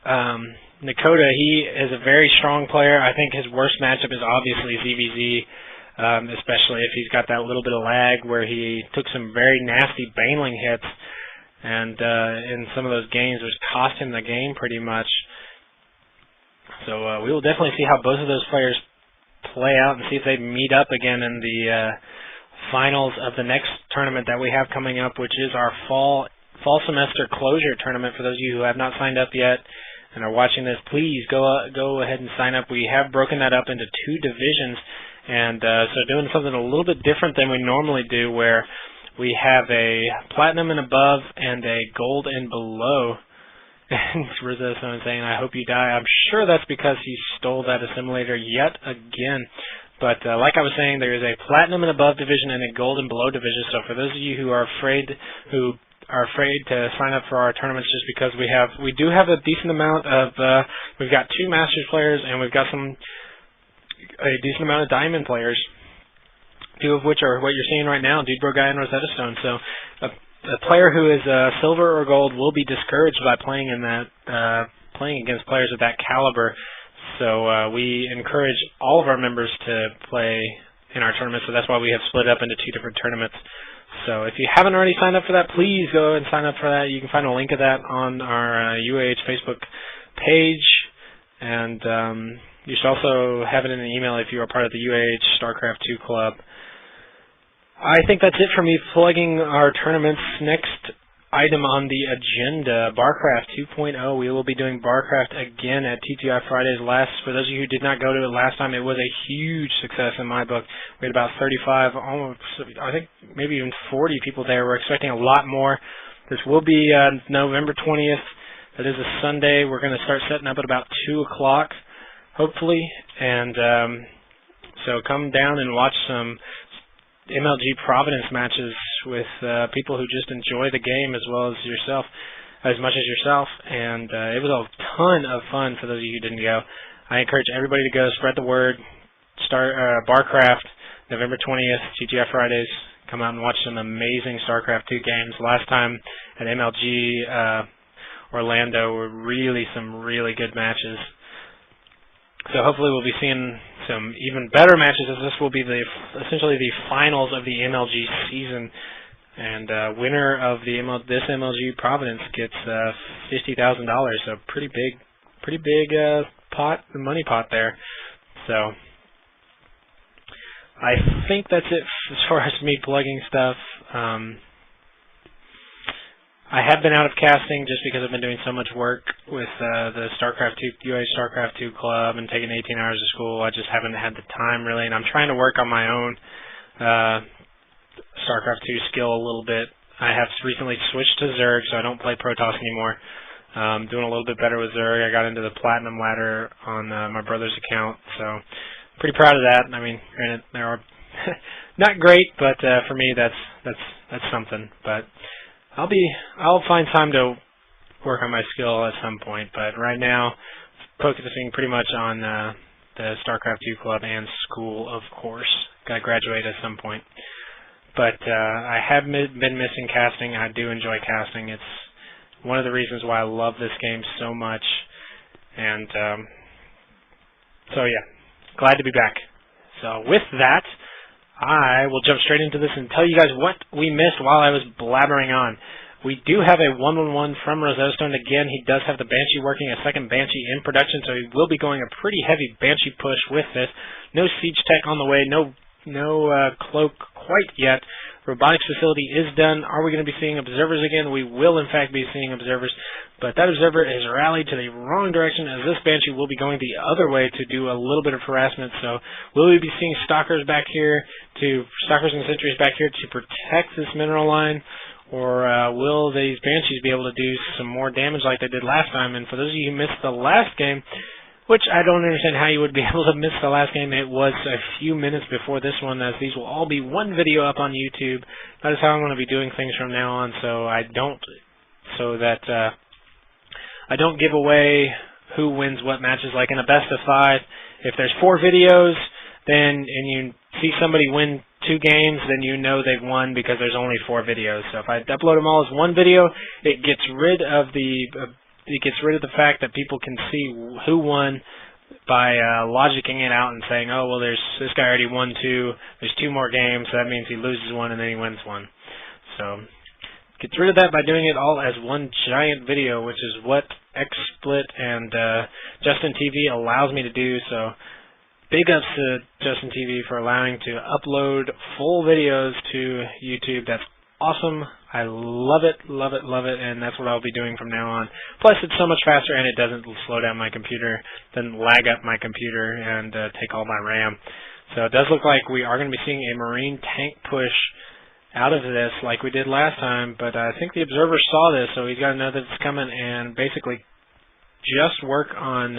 Nakota. He is a very strong player. I think his worst matchup is obviously ZVZ, especially if he's got that little bit of lag where he took some very nasty baneling hits, and in some of those games, which cost him the game pretty much. So we will definitely see how both of those players play out and see if they meet up again in the finals of the next tournament that we have coming up, which is our fall semester closure tournament. For those of you who have not signed up yet and are watching this, please go ahead and sign up. We have broken that up into 2 divisions, and so doing something a little bit different than we normally do, where we have a platinum and above and a gold and below. And Rosetastoned saying, I hope you die. I'm sure that's because he stole that assimilator yet again. But like I was saying, there is a platinum and above division and a gold and below division. So for those of you who are afraid to sign up for our tournaments, just because we do have a decent amount of we've got 2 Masters players, and we've got a decent amount of Diamond players, 2 of which are what you're seeing right now, DudeBroGuy and Rosetastoned. So a player who is silver or gold will be discouraged by playing against players of that caliber. So we encourage all of our members to play in our tournament, so that's why we have split up into 2 different tournaments. So if you haven't already signed up for that, please go and sign up for that. You can find a link of that on our UAH Facebook page, and you should also have it in an email if you are part of the UAH StarCraft 2 Club. I think that's it for me plugging our tournaments. Next item on the agenda, Barcraft 2.0. We will be doing Barcraft again at TTI Fridays. For those of you who did not go to it last time, it was a huge success in my book. We had about 35, almost, I think maybe even 40 people there. We're expecting a lot more. This will be November 20th. That is a Sunday. We're going to start setting up at about 2 o'clock, hopefully. And so come down and watch some MLG Providence matches with people who just enjoy the game as much as yourself, and it was a ton of fun for those of you who didn't go. I encourage everybody to go, spread the word. Start Barcraft, November 20th, TGI Fridays. Come out and watch some amazing StarCraft 2 games. Last time at MLG Orlando were some really good matches. So hopefully we'll be seeing some even better matches, as this will be essentially the finals of the MLG season. And winner of this MLG Providence gets $50,000. So pretty big money pot there. So I think that's it as far as me plugging stuff. I have been out of casting just because I've been doing so much work with the StarCraft 2 UA StarCraft 2 club and taking 18 hours of school. I just haven't had the time really, and I'm trying to work on my own StarCraft 2 skill a little bit. I have recently switched to Zerg, so I don't play Protoss anymore. Doing a little bit better with Zerg. I got into the Platinum ladder on my brother's account, so pretty proud of that. I mean, granted, they are not great, but for me, that's something. But I'll find time to work on my skill at some point. But right now, focusing pretty much on the StarCraft 2 club and school, of course. Got to graduate at some point. But I have been missing casting. I do enjoy casting. It's one of the reasons why I love this game so much. And so yeah, glad to be back. So with that, I will jump straight into this and tell you guys what we missed while I was blabbering on. We do have a 1-on-1 from Rosetastoned. Again, he does have the Banshee working, a second Banshee in production, so he will be going a pretty heavy Banshee push with this. No siege tech on the way, no cloak quite yet. Robotics facility is done. Are we going to be seeing observers again? We will, in fact, be seeing observers, but that observer is rallied to the wrong direction as this Banshee will be going the other way to do a little bit of harassment. So will we be seeing stalkers back here, stalkers and sentries back here to protect this mineral line, or will these Banshees be able to do some more damage like they did last time? And for those of you who missed the last game, which I don't understand how you would be able to miss the last game. It was a few minutes before this one, as these will all be one video up on YouTube. That is how I'm going to be doing things from now on, so I don't give away who wins what matches. Like in a best of 5, if there's 4 videos, and you see somebody win 2 games, then you know they've won because there's only 4 videos. So if I upload them all as one video, it gets rid of the fact that people can see who won by logicking it out and saying, oh, well, this guy already won 2, there's 2 more games, so that means he loses 1 and then he wins 1. So gets rid of that by doing it all as one giant video, which is what XSplit and Justin TV allows me to do. So big ups to Justin TV for allowing to upload full videos to YouTube. That's awesome. I love it, love it, love it, and that's what I'll be doing from now on. Plus, it's so much faster, and it doesn't slow down my computer, doesn't lag up my computer, and take all my RAM. So it does look like we are going to be seeing a Marine tank push out of this like we did last time, but I think the observer saw this, so he's got to know that it's coming and basically just work on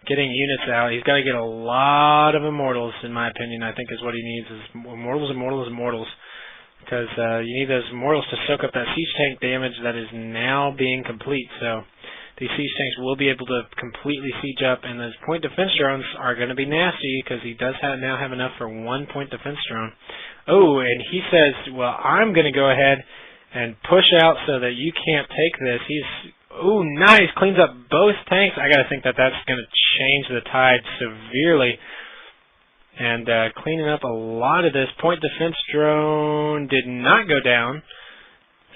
getting units out. He's got to get a lot of Immortals, in my opinion, I think is what he needs, is Immortals, Immortals, Immortals. Because you need those Immortals to soak up that siege tank damage that is now being complete. So these siege tanks will be able to completely siege up, and those point defense drones are going to be nasty because he does now have enough for 1 point defense drone. Oh, and he says, well, I'm going to go ahead and push out so that you can't take this. Oh, nice, cleans up both tanks. I got to think that that's going to change the tide severely. And cleaning up a lot of this. Point defense drone did not go down.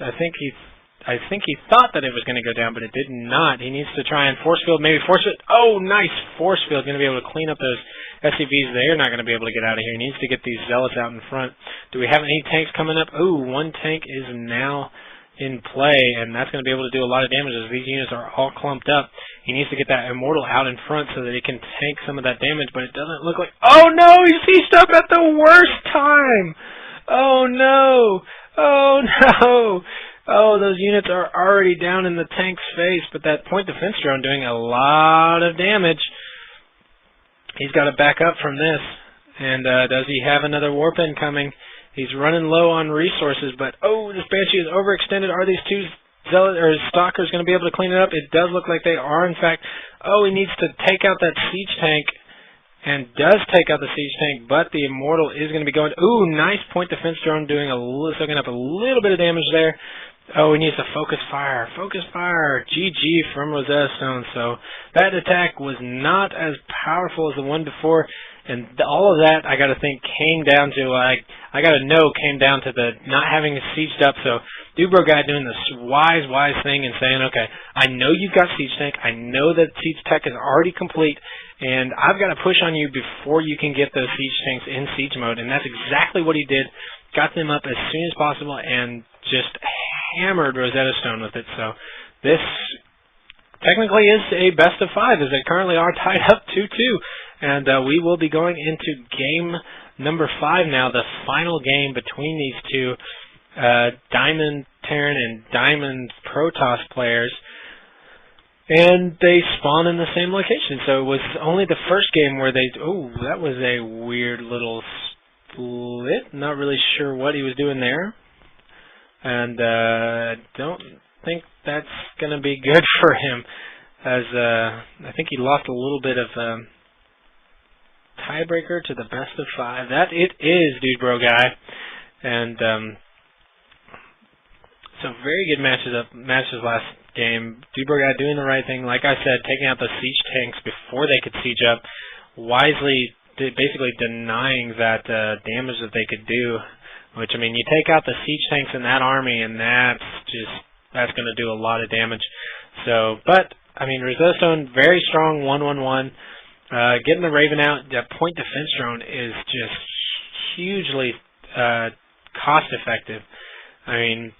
I think he thought that it was going to go down, but it did not. He needs to try and force field, maybe force it. Oh, nice force field. Going to be able to clean up those SCVs. They're not going to be able to get out of here. He needs to get these zealots out in front. Do we have any tanks coming up? Oh, 1 tank is now in play, and that's going to be able to do a lot of damage as these units are all clumped up. He needs to get that Immortal out in front so that he can tank some of that damage, but it doesn't look like... Oh no, he's sieged up at the worst time! Oh no! Oh no! Oh, those units are already down in the tank's face, but that point defense drone doing a lot of damage. He's got to back up from this. And does he have another warp in coming? He's running low on resources, but oh, this Banshee is overextended. Are these 2 zealot or stalkers going to be able to clean it up? It does look like they are, in fact. Oh, he needs to take out that siege tank, and does take out the siege tank, but the Immortal is going to be going. Ooh, nice point defense drone doing soaking up a little bit of damage there. Oh, he needs to focus fire. Focus fire. GG from Rosetastoned. So that attack was not as powerful as the one before. And all of that, I got to think, came down to, came down to the not having it sieged up. So DudeBroGuy doing this wise thing and saying, okay, I know you've got siege tank. I know that siege tech is already complete, and I've got to push on you before you can get those siege tanks in siege mode, and that's exactly what he did. Got them up as soon as possible and just hammered Rosetastoned with it. So this technically is a best of 5, as they currently are tied up 2-2. And we will be going into game number 5 now, the final game between these two Diamond Terran and Diamond Protoss players. And they spawn in the same location. So it was only the first game where they... Oh, that was a weird little split. Not really sure what he was doing there. And don't think that's going to be good for him, as I think he lost a little bit of tiebreaker to the best of 5. That it is, DudeBroGuy. And so very good matches last game. DudeBroGuy doing the right thing, like I said, taking out the siege tanks before they could siege up, wisely basically denying that damage that they could do. Which, I mean, you take out the siege tanks in that army, and that's going to do a lot of damage. So, but, I mean, Rosetastoned, very strong 1-1-1. Getting the Raven out, the point defense drone is just hugely cost-effective. I mean,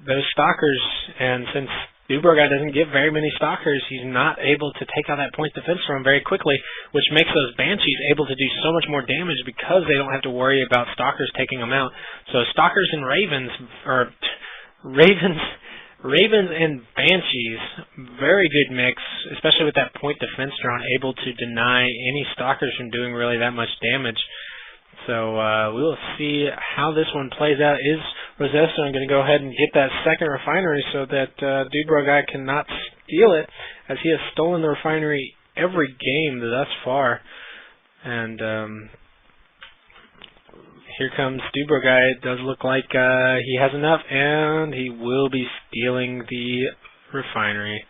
those stalkers, and since DudeBroGuy doesn't get very many stalkers, he's not able to take out that point defense drone very quickly, which makes those Banshees able to do so much more damage because they don't have to worry about stalkers taking them out. So stalkers and Ravens, or Ravens and Banshees, very good mix, especially with that point defense drone, able to deny any stalkers from doing really that much damage. So we will see how this one plays out. Is Rosetastoned going to go ahead and get that second refinery so that DudeBroGuy cannot steal it, as he has stolen the refinery every game thus far? And here comes DudeBroGuy. It does look like he has enough, and he will be stealing the refinery.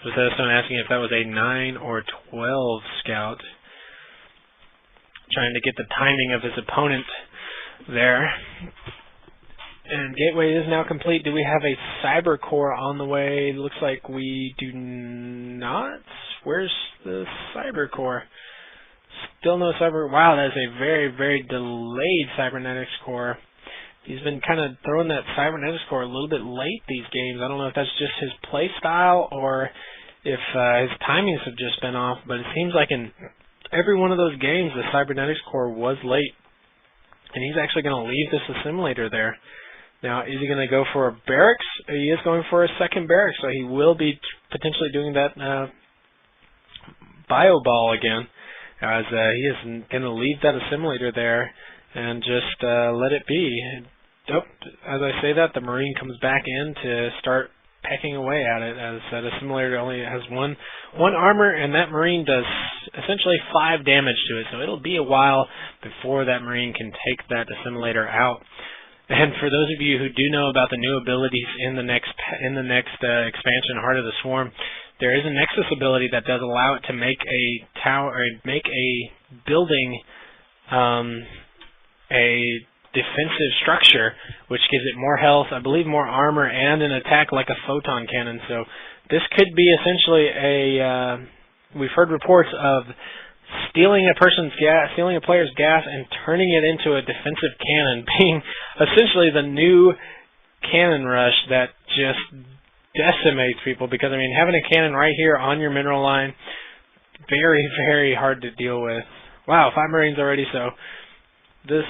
Rosetastoned asking if that was a 9 or 12 scout. Trying to get the timing of his opponent there. And gateway is now complete. Do we have a cyber core on the way? It looks like we do not. Where's the cyber core? Still no cyber. Wow, that is a very, very delayed cybernetics core. He's been kind of throwing that cybernetics core a little bit late these games. I don't know if that's just his play style or if his timings have just been off, but it seems like in every one of those games the cybernetics core was late. And he's actually going to leave this assimilator there. Now, is he going to go for a barracks? He is going for a second barracks, so he will be potentially doing that bio ball again, as he is going to leave that assimilator there and just let it be. As I say that, the Marine comes back in to start pecking away at it, as that assimilator only has one armor, and that Marine does essentially 5 damage to it, so it'll be a while before that Marine can take that assimilator out. And for those of you who do know about the new abilities in the next expansion, Heart of the Swarm, there is a Nexus ability that does allow it to make a tower, or make a building a defensive structure, which gives it more health, I believe more armor, and an attack like a photon cannon. So this could be essentially we've heard reports of stealing a player's gas and turning it into a defensive cannon, being essentially the new cannon rush that just decimates people. Because, I mean, having a cannon right here on your mineral line, very, very hard to deal with. Wow, 5 Marines already, so this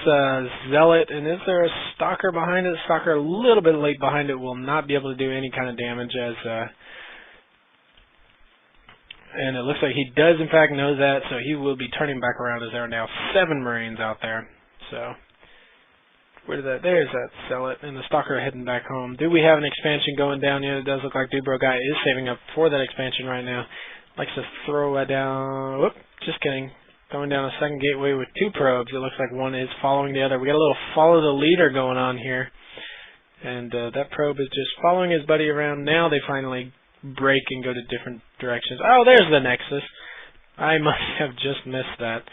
Zealot, and is there a Stalker behind it? Stalker a little bit late behind it, will not be able to do any kind of damage, as and it looks like he does in fact know that, so he will be turning back around, as there are now 7 Marines out there. So where did that? There's that Zealot, and the Stalker heading back home. Do we have an expansion going down yet? It does look like DudeBroGuy is saving up for that expansion right now. Likes to throw it down. Whoop, just kidding. Going down a second gateway with 2 probes. It looks like one is following the other. We got a little follow the leader going on here. And that probe is just following his buddy around. Now they finally break and go to different directions. Oh, there's the Nexus. I must have just missed that.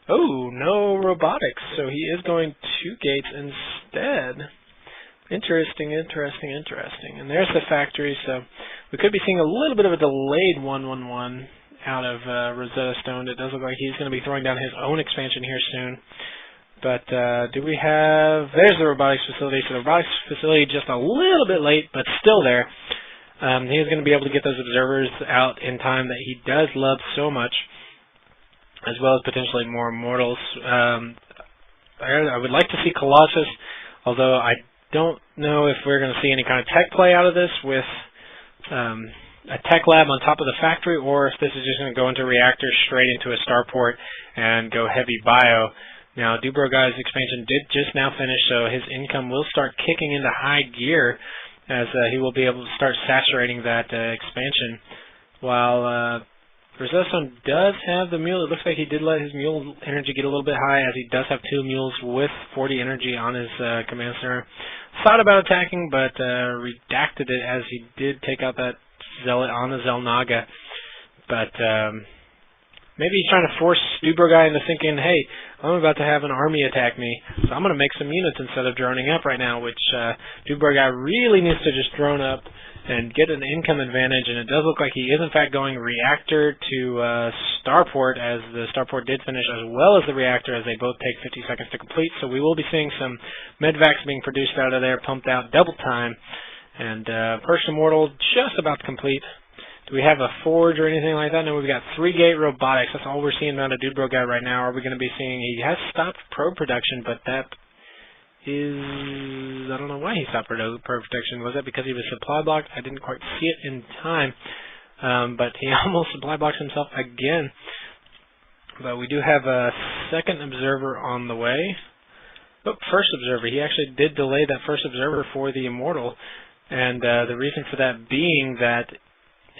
Oh, no robotics. So he is going 2 gates instead. Interesting. And there's the factory, so we could be seeing a little bit of a delayed 1-1-1 out of Rosetastoned. It does look like he's going to be throwing down his own expansion here soon. But do we have... There's the robotics facility. So the robotics facility just a little bit late, but still there. He's going to be able to get those observers out in time that he does love so much, as well as potentially more immortals. I would like to see Colossus, although I don't know if we're going to see any kind of tech play out of this with a tech lab on top of the factory, or if this is just going to go into reactors straight into a starport and go heavy bio. Now, DudeBroGuy's expansion did just now finish, so his income will start kicking into high gear as he will be able to start saturating that expansion. While Rosetastoned does have the mule, it looks like he did let his mule energy get a little bit high, as he does have 2 mules with 40 energy on his command center. Thought about attacking, but redacted it as he did take out that zealot on the Zelnaga. But maybe he's trying to force DudeBroGuy into thinking, hey, I'm about to have an army attack me, so I'm going to make some units instead of droning up right now, which DudeBroGuy really needs to just drone up and get an income advantage, and it does look like he is in fact going reactor to starport, as the starport did finish, as well as the reactor, as they both take 50 seconds to complete. So we will be seeing some medvacs being produced out of there, pumped out double time, and first immortal just about to complete. Do we have a forge or anything like that? No, we've got 3-gate robotics. That's all we're seeing out of DudeBroGuy right now. Are we going to be seeing... He has stopped probe production, but that is... I don't know why he stopped probe production. Was that because he was supply blocked? I didn't quite see it in time. But he almost supply blocks himself again. But we do have a second observer on the way. Oh, first observer. He actually did delay that first observer for the immortal. And the reason for that being that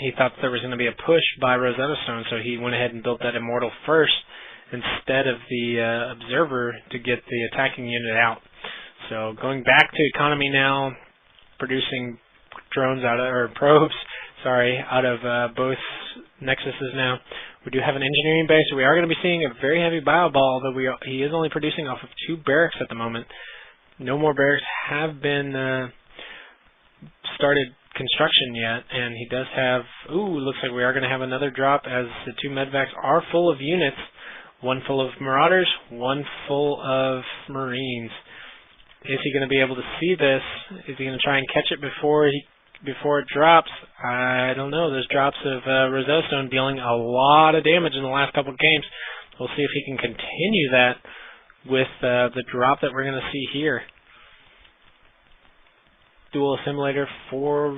he thought there was going to be a push by Rosetastoned, so he went ahead and built that immortal first instead of the observer to get the attacking unit out. So going back to economy now, producing drones out of, or probes, sorry, out of both nexuses now. We do have an engineering base, so we are going to be seeing a very heavy bio ball, although he is only producing off of 2 barracks at the moment. No more barracks have been started construction yet, and he does have, looks like we are going to have another drop, as the 2 medvacs are full of units, 1 full of marauders, 1 full of marines. Is he going to be able to see this? Is he going to try and catch it before it drops? I don't know. Those drops of Rosetastoned dealing a lot of damage in the last couple of games. We'll see if he can continue that with the drop that we're going to see here. Dual assimilator for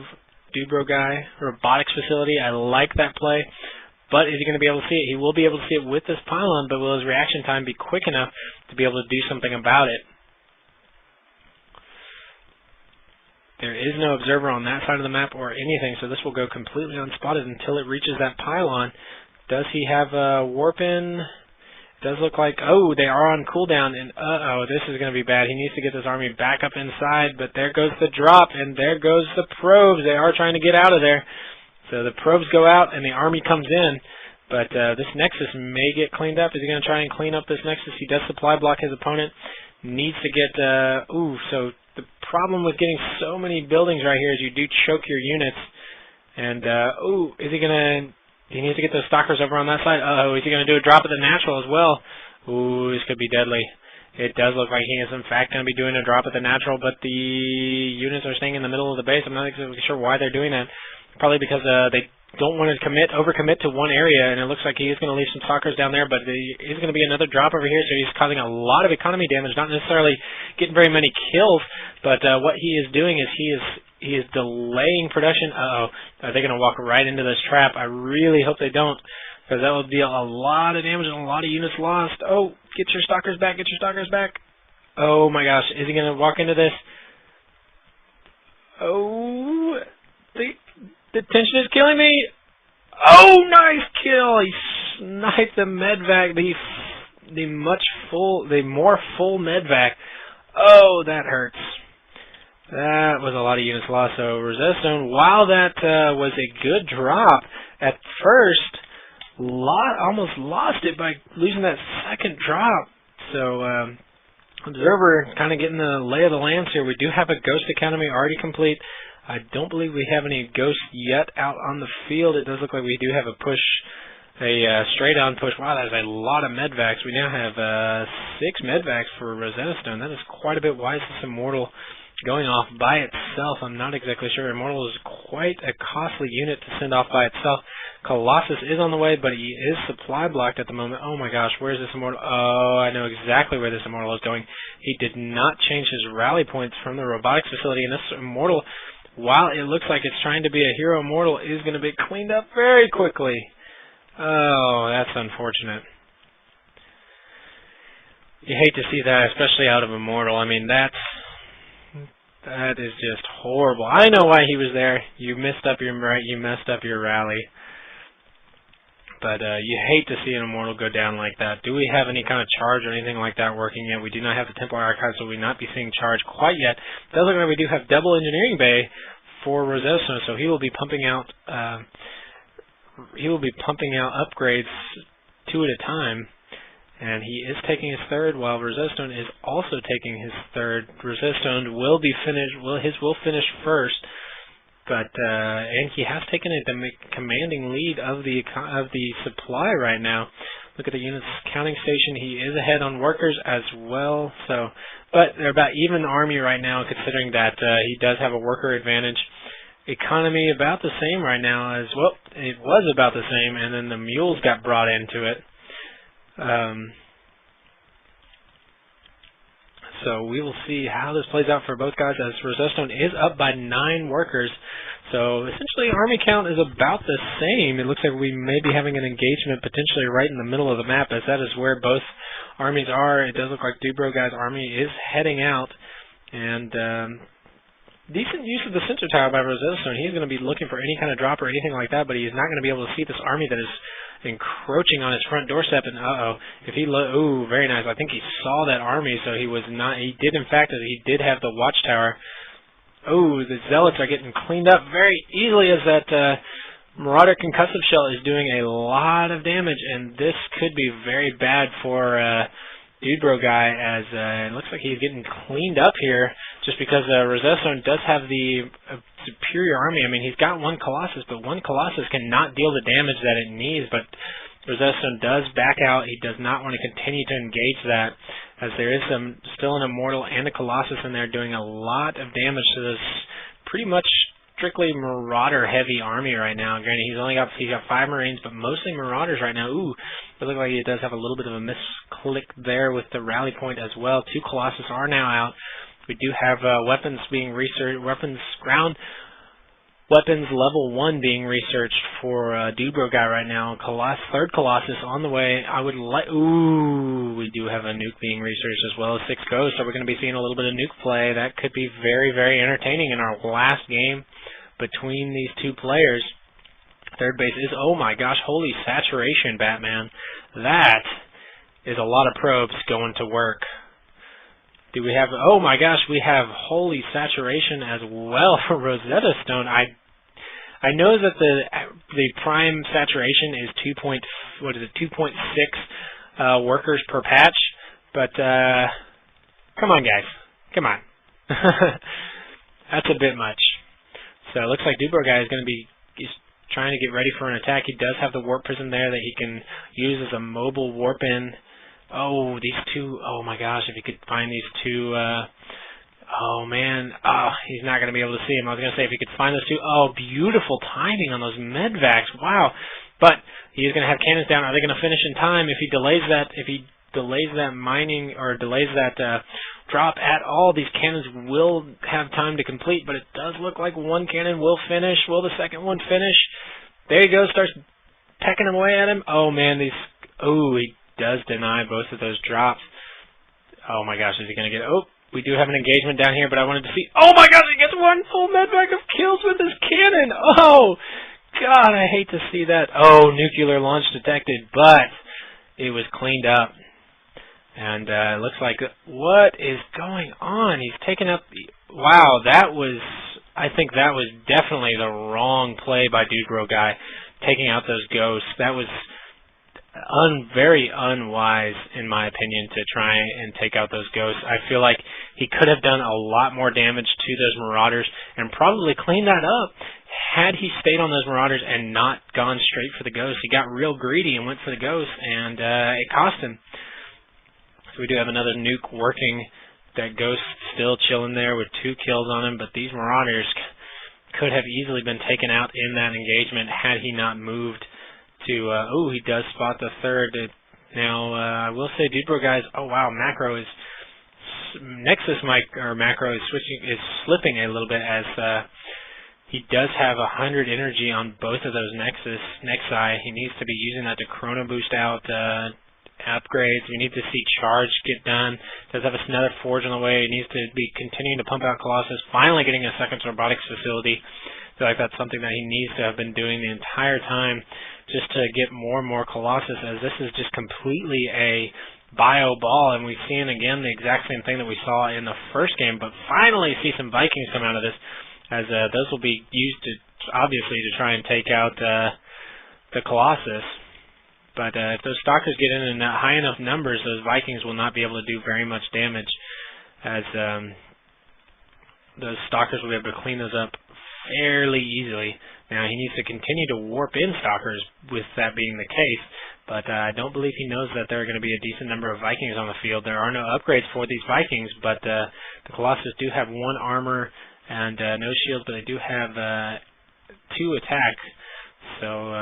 DudeBroGuy, robotics facility. I like that play, but is he going to be able to see it? He will be able to see it with this pylon, but will his reaction time be quick enough to be able to do something about it? There is no observer on that side of the map or anything, so this will go completely unspotted until it reaches that pylon. Does he have a warp in? Does look like, they are on cooldown, and this is going to be bad. He needs to get this army back up inside, but there goes the drop, and there goes the probes. They are trying to get out of there. So the probes go out, and the army comes in, but this nexus may get cleaned up. Is he going to try and clean up this nexus? He does supply block his opponent. Needs to get, so the problem with getting so many buildings right here is you do choke your units, and, is he going to... He needs to get those stalkers over on that side. Is he going to do a drop at the natural as well? This could be deadly. It does look like he is, in fact, going to be doing a drop at the natural, but the units are staying in the middle of the base. I'm not exactly sure why they're doing that. Probably because they don't want to overcommit to one area, and it looks like he is going to leave some stalkers down there, but there is going to be another drop over here, so he's causing a lot of economy damage, not necessarily getting very many kills, but what he is doing is he is delaying production. Are they going to walk right into this trap? I really hope they don't, because that would deal a lot of damage and a lot of units lost. Get your stalkers back, get your stalkers back. Oh my gosh, is he going to walk into this? The tension is killing me. Nice kill. He sniped the medvac, the more full medvac. That hurts. That was a lot of units lost. So Rosetastoned, while that was a good drop at first, almost lost it by losing that second drop. So Observer kind of getting the lay of the lands here. We do have a Ghost Academy already complete. I don't believe we have any ghosts yet out on the field. It does look like we do have a push, a straight-on push. Wow, that is a lot of medvacs. We now have 6 medvacs for Rosetastoned. That is quite a bit. Why is this Immortal going off by itself? I'm not exactly sure. Immortal is quite a costly unit to send off by itself. Colossus is on the way, but he is supply blocked at the moment. Oh my gosh, where is this Immortal? Oh, I know exactly where this Immortal is going. He did not change his rally points from the robotics facility, and this Immortal, while it looks like it's trying to be a hero Immortal, is going to be cleaned up very quickly. Oh, that's unfortunate. You hate to see that, especially out of Immortal. I mean, that is just horrible. I know why he was there. You messed up your rally. But you hate to see an Immortal go down like that. Do we have any kind of charge or anything like that working yet? We do not have the Templar Archive, so we will not be seeing charge quite yet. It does look like we do have double engineering bay for Rosetastoned, so he will be pumping out upgrades 2 at a time. And he is taking his third, while Rosetastoned is also taking his third. Rosetastoned will be finished. His will finish first, but and he has taken a commanding lead of the supply right now. Look at the units counting station. He is ahead on workers as well. So, but they're about even army right now, considering that he does have a worker advantage. Economy about the same right now as well. It was about the same, and then the mules got brought into it. So we will see how this plays out for both guys, as Rosetastoned is up by 9 workers. So essentially army count is about the same. It looks like we may be having an engagement potentially right in the middle of the map, as that is where both armies are. It does look like DudeBroGuy's army is heading out, and decent use of the sensor tower by Rosetastoned. He's going to be looking for any kind of drop or anything like that, but he's not going to be able to see this army that is encroaching on his front doorstep. And if he ooh, very nice. I think he saw that army, so he was not. He did, in fact, he did have the watchtower. Oh, the zealots are getting cleaned up very easily, as that Marauder concussive shell is doing a lot of damage, and this could be very bad for DudeBroGuy, as it looks like he's getting cleaned up here, just because Rosetastoned does have the superior army. I mean, he's got 1 Colossus, but 1 Colossus cannot deal the damage that it needs, but Rosetastoned does back out. He does not want to continue to engage that, as there is still an Immortal and a Colossus in there doing a lot of damage to this pretty much strictly Marauder-heavy army right now. Granted, he's got 5 Marines, but mostly Marauders right now. Ooh, it looks like he does have a little bit of a misclick there with the rally point as well. 2 Colossus are now out. We do have weapons being researched, ground weapons level 1 being researched for DudeBroGuy right now. Third Colossus on the way. Ooh, we do have a nuke being researched as well as 6 ghosts, so we're going to be seeing a little bit of nuke play. That could be very, very entertaining in our last game between these 2 players. Third base is, oh my gosh, holy saturation, Batman. That is a lot of probes going to work. Do we have, oh my gosh, we have holy saturation as well for Rosetastoned. I know that the prime saturation is 2.6 workers per patch, but come on guys, come on. That's a bit much. So it looks like DudeBroGuy is going to be trying to get ready for an attack. He does have the warp prison there that he can use as a mobile warp in. Oh, these 2, oh my gosh, if he could find these 2, oh man, he's not going to be able to see him. I was going to say if he could find those 2, oh, beautiful timing on those medvacs, wow. But he's going to have cannons down. Are they going to finish in time? If he delays that mining, or delays that drop at all, these cannons will have time to complete, but it does look like 1 cannon will finish. Will the second one finish? There he goes, starts pecking away at him. Oh man, he does deny both of those drops. Oh my gosh, is he going to get... Oh, we do have an engagement down here, but I wanted to see... Oh my gosh, he gets 1 full medvac of kills with his cannon! Oh, God, I hate to see that. Oh, nuclear launch detected, but it was cleaned up. And it looks like... What is going on? He's taken up... Wow, that was... I think that was definitely the wrong play by DudeBroGuy, taking out those ghosts. That was... very unwise, in my opinion, to try and take out those ghosts. I feel like he could have done a lot more damage to those Marauders and probably cleaned that up had he stayed on those Marauders and not gone straight for the ghosts. He got real greedy and went for the ghosts, and it cost him. So we do have another nuke working. That ghost still chilling there with 2 kills on him, but these Marauders could have easily been taken out in that engagement had he not moved to, he does spot the third. Now, I will say DudeBroGuy's, macro is, Nexus macro is slipping a little bit as he does have 100 energy on both of those Nexi. He needs to be using that to chrono boost out upgrades. We need to see charge get done. Does have another forge on the way. He needs to be continuing to pump out Colossus. Finally getting a second robotics facility. I feel like that's something that he needs to have been doing the entire time, just to get more and more Colossus, as this is just completely a bio ball, and we've seen again the exact same thing that we saw in the first game, but finally see some Vikings come out of this, as those will be used to, obviously, to try and take out the Colossus. But if those Stalkers get in high enough numbers, those Vikings will not be able to do very much damage, as those Stalkers will be able to clean those up fairly easily. Now, he needs to continue to warp in Stalkers with that being the case, but I don't believe he knows that there are going to be a decent number of Vikings on the field. There are no upgrades for these Vikings, but the Colossus do have 1 armor and no shields, but they do have 2 attack. So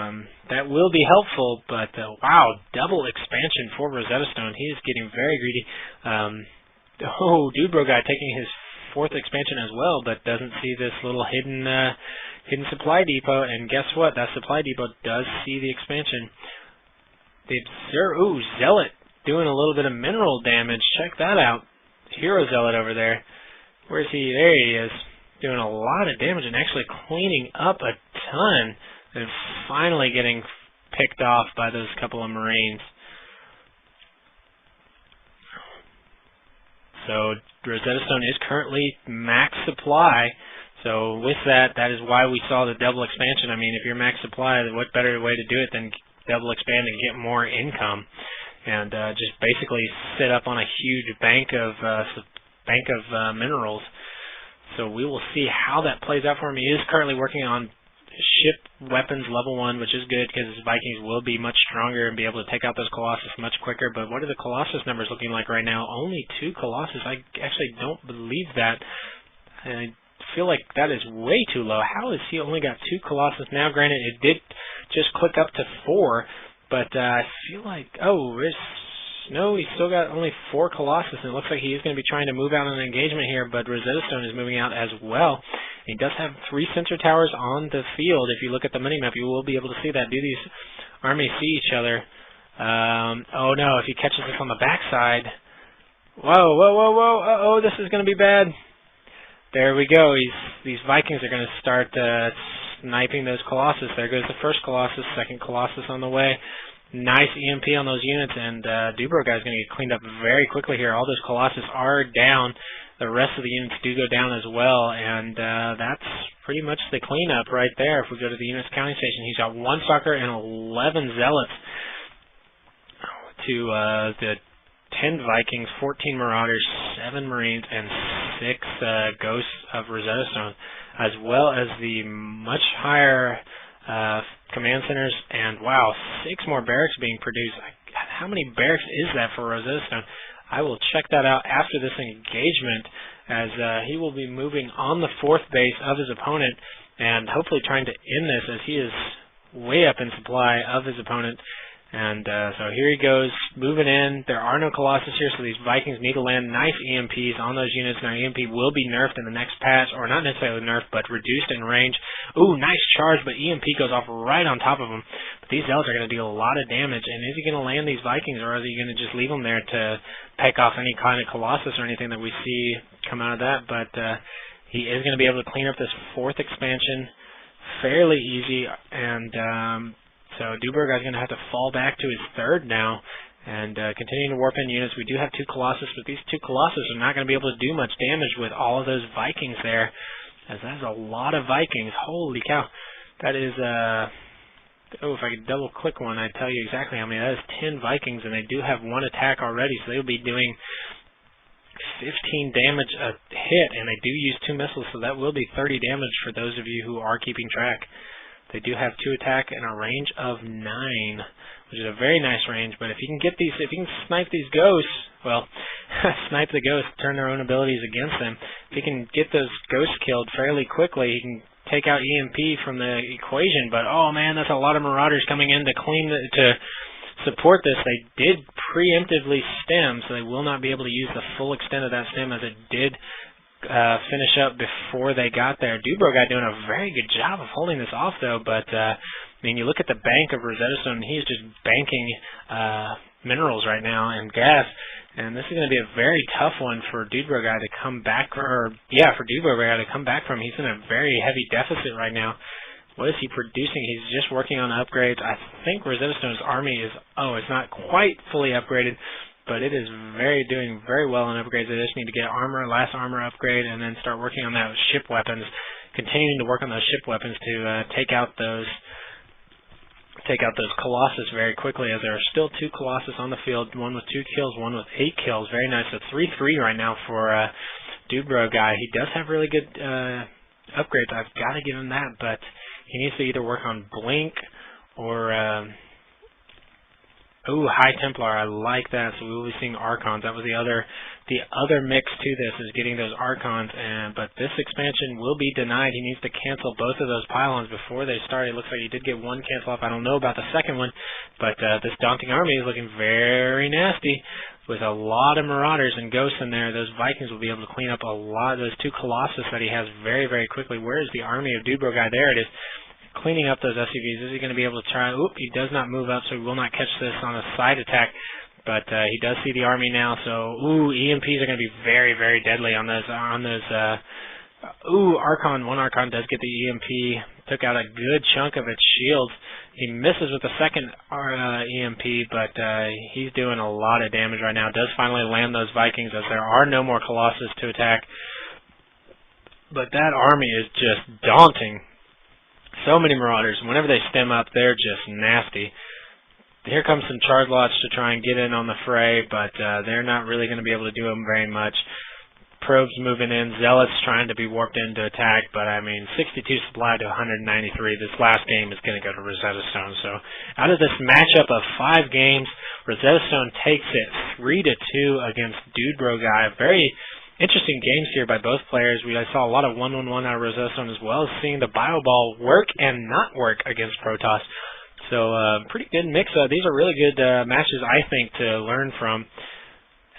that will be helpful, but wow, double expansion for Rosetastoned. He is getting very greedy. DudeBroGuy taking his 4th expansion as well, but doesn't see this little hidden supply depot, and guess what? That supply depot does see the expansion. Zealot doing a little bit of mineral damage. Check that out. Hero Zealot over there. Where's he? There he is. Doing a lot of damage and actually cleaning up a ton, and finally getting picked off by those couple of Marines. So Rosetastoned is currently max supply. So with that, that is why we saw the double expansion. I mean, if you're max supply, what better way to do it than double expand and get more income, and just basically sit up on a huge bank of minerals. So we will see how that plays out for him. He is currently working on ship weapons level 1, which is good because his Vikings will be much stronger and be able to take out those Colossus much quicker. But what are the Colossus numbers looking like right now? Only 2 Colossus. I actually don't believe that. I feel like that is way too low. How has he only got 2 Colossus now? Granted, it did just click up to 4, but I feel like, no, he's still got only 4 Colossus, and it looks like he is going to be trying to move out on an engagement here, but Rosetastoned is moving out as well. He does have 3 sensor towers on the field. If you look at the minimap, you will be able to see that. Do these armies see each other? Oh no, if he catches this on the backside. Whoa, this is going to be bad. There we go. These Vikings are going to start sniping those Colossus. There goes the first Colossus, second Colossus on the way. Nice EMP on those units, and DudeBroGuy is going to get cleaned up very quickly here. All those Colossus are down. The rest of the units do go down as well, and that's pretty much the cleanup right there. If we go to the units counting station, he's got 1 Stalker and 11 Zealots to the 10 Vikings, 14 Marauders, 7 Marines, and 6 Ghosts of Rosetastoned, as well as the much higher command centers, and wow, 6 more barracks being produced. How many barracks is that for Rosetastoned? I will check that out after this engagement, as he will be moving on the 4th base of his opponent and hopefully trying to end this, as he is way up in supply of his opponent. And so here he goes, moving in. There are no Colossus here, so these Vikings need to land nice EMPs on those units. Now, EMP will be nerfed in the next patch, or not necessarily nerfed, but reduced in range. Ooh, nice charge, but EMP goes off right on top of him. But these Zealots are going to do a lot of damage, and is he going to land these Vikings, or is he going to just leave them there to peck off any kind of Colossus or anything that we see come out of that? But he is going to be able to clean up this 4th expansion fairly easy, and so DudeBroGuy is going to have to fall back to his 3rd now and continuing to warp in units. We do have 2 Colossus, but these 2 Colossus are not going to be able to do much damage with all of those Vikings there, as that's a lot of Vikings. Holy cow. That is if I could double click one, I'd tell you exactly how many. That is 10 Vikings, and they do have 1 attack already, so they'll be doing 15 damage a hit, and they do use 2 missiles, so that will be 30 damage for those of you who are keeping track. They do have 2 attack and a range of 9, which is a very nice range, but if you can get these, if you can snipe these ghosts, well, snipe the ghosts, turn their own abilities against them, if you can get those ghosts killed fairly quickly, you can take out EMP from the equation, but oh man, that's a lot of Marauders coming in to to support this. They did preemptively stem, so they will not be able to use the full extent of that stem as it did finish up before they got there. DudeBroGuy doing a very good job of holding this off, though, but I mean, you look at the bank of Rosetastoned, and he's just banking minerals right now and gas, and this is going to be a very tough one for DudeBroGuy to come back, for DudeBroGuy to come back from. He's in a very heavy deficit right now. What is he producing? He's just working on upgrades. I think Rosetastone's army is, it's not quite fully upgraded, but it is doing very well on upgrades. They just need to get last armor upgrade, and then start working on that ship weapons, continuing to work on those ship weapons to take out those Colossus very quickly, as there are still 2 Colossus on the field, one with 2 kills, one with 8 kills. Very nice. So 3-3 right now for DudeBroGuy. He does have really good upgrades. I've got to give him that, but he needs to either work on Blink or High Templar. I like that. So we will be seeing Archons. That was the other mix to this, is getting those Archons. But this expansion will be denied. He needs to cancel both of those pylons before they start. It looks like he did get 1 cancel off. I don't know about the second one, but this daunting army is looking very nasty. With a lot of Marauders and Ghosts in there, those Vikings will be able to clean up a lot of those 2 Colossus that he has very, very quickly. Where is the army of DudeBroGuy? There it is. Cleaning up those SCVs. Is he going to be able to try? He does not move up, so he will not catch this on a side attack. But he does see the army now, so EMPs are going to be very, very deadly on those. Archon. 1 Archon does get the EMP. Took out a good chunk of its shields. He misses with the second EMP, but he's doing a lot of damage right now. Does finally land those Vikings, as there are no more Colossus to attack. But that army is just daunting. So many Marauders. Whenever they stem up, they're just nasty. Here comes some Charge Lots to try and get in on the fray, but they're not really going to be able to do them very much. Probes moving in, Zealots trying to be warped in to attack, but I mean, 62 supply to 193. This last game is going to go to Rosetastoned. So out of this matchup of 5 games, Rosetastoned takes it 3-2 against DudeBroGuy. Very interesting games here by both players. I saw a lot of 1-1-1 out of Rosetastoned, as well as seeing the Bio Ball work and not work against Protoss. So pretty good mix. These are really good matches, I think, to learn from.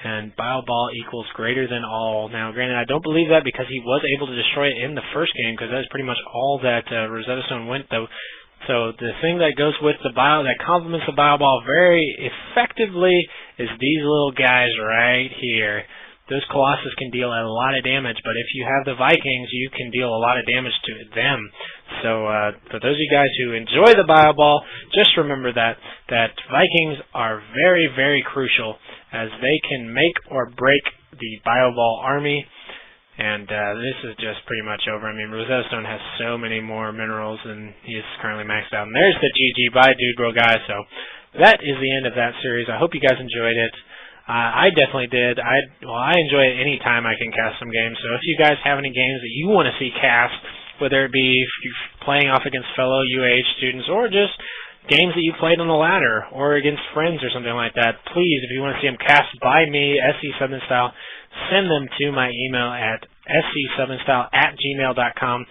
And Bio Ball equals greater than all. Now, granted, I don't believe that, because he was able to destroy it in the first game, because that is pretty much all that Rosetastoned went, though. So the thing that goes with the that complements the Bio Ball very effectively is these little guys right here. Those Colossus can deal a lot of damage, but if you have the Vikings, you can deal a lot of damage to them. So for those of you guys who enjoy the Bio Ball, just remember that Vikings are very, very crucial, as they can make or break the Bio Ball army. And this is just pretty much over. I mean, Rosetastoned has so many more minerals, and he is currently maxed out. And there's the GG by DudeBroGuy. So that is the end of that series. I hope you guys enjoyed it. I definitely did. I enjoy it any time I can cast some games. So if you guys have any games that you want to see cast, whether it be if you're playing off against fellow UAH students, or just games that you played on the ladder, or against friends or something like that, please, if you want to see them cast by me, SCSouthernStyle, send them to my email at SCSouthernStyle@gmail.com.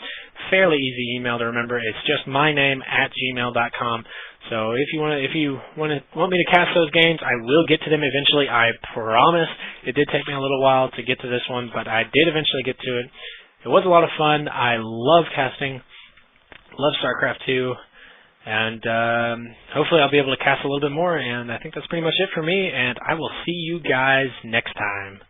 Fairly easy email to remember. It's just my name @gmail.com. So if you want me to cast those games, I will get to them eventually. I promise. It did take me a little while to get to this one, but I did eventually get to it. It was a lot of fun. I love casting. Love StarCraft 2. And hopefully I'll be able to cast a little bit more. And I think that's pretty much it for me. And I will see you guys next time.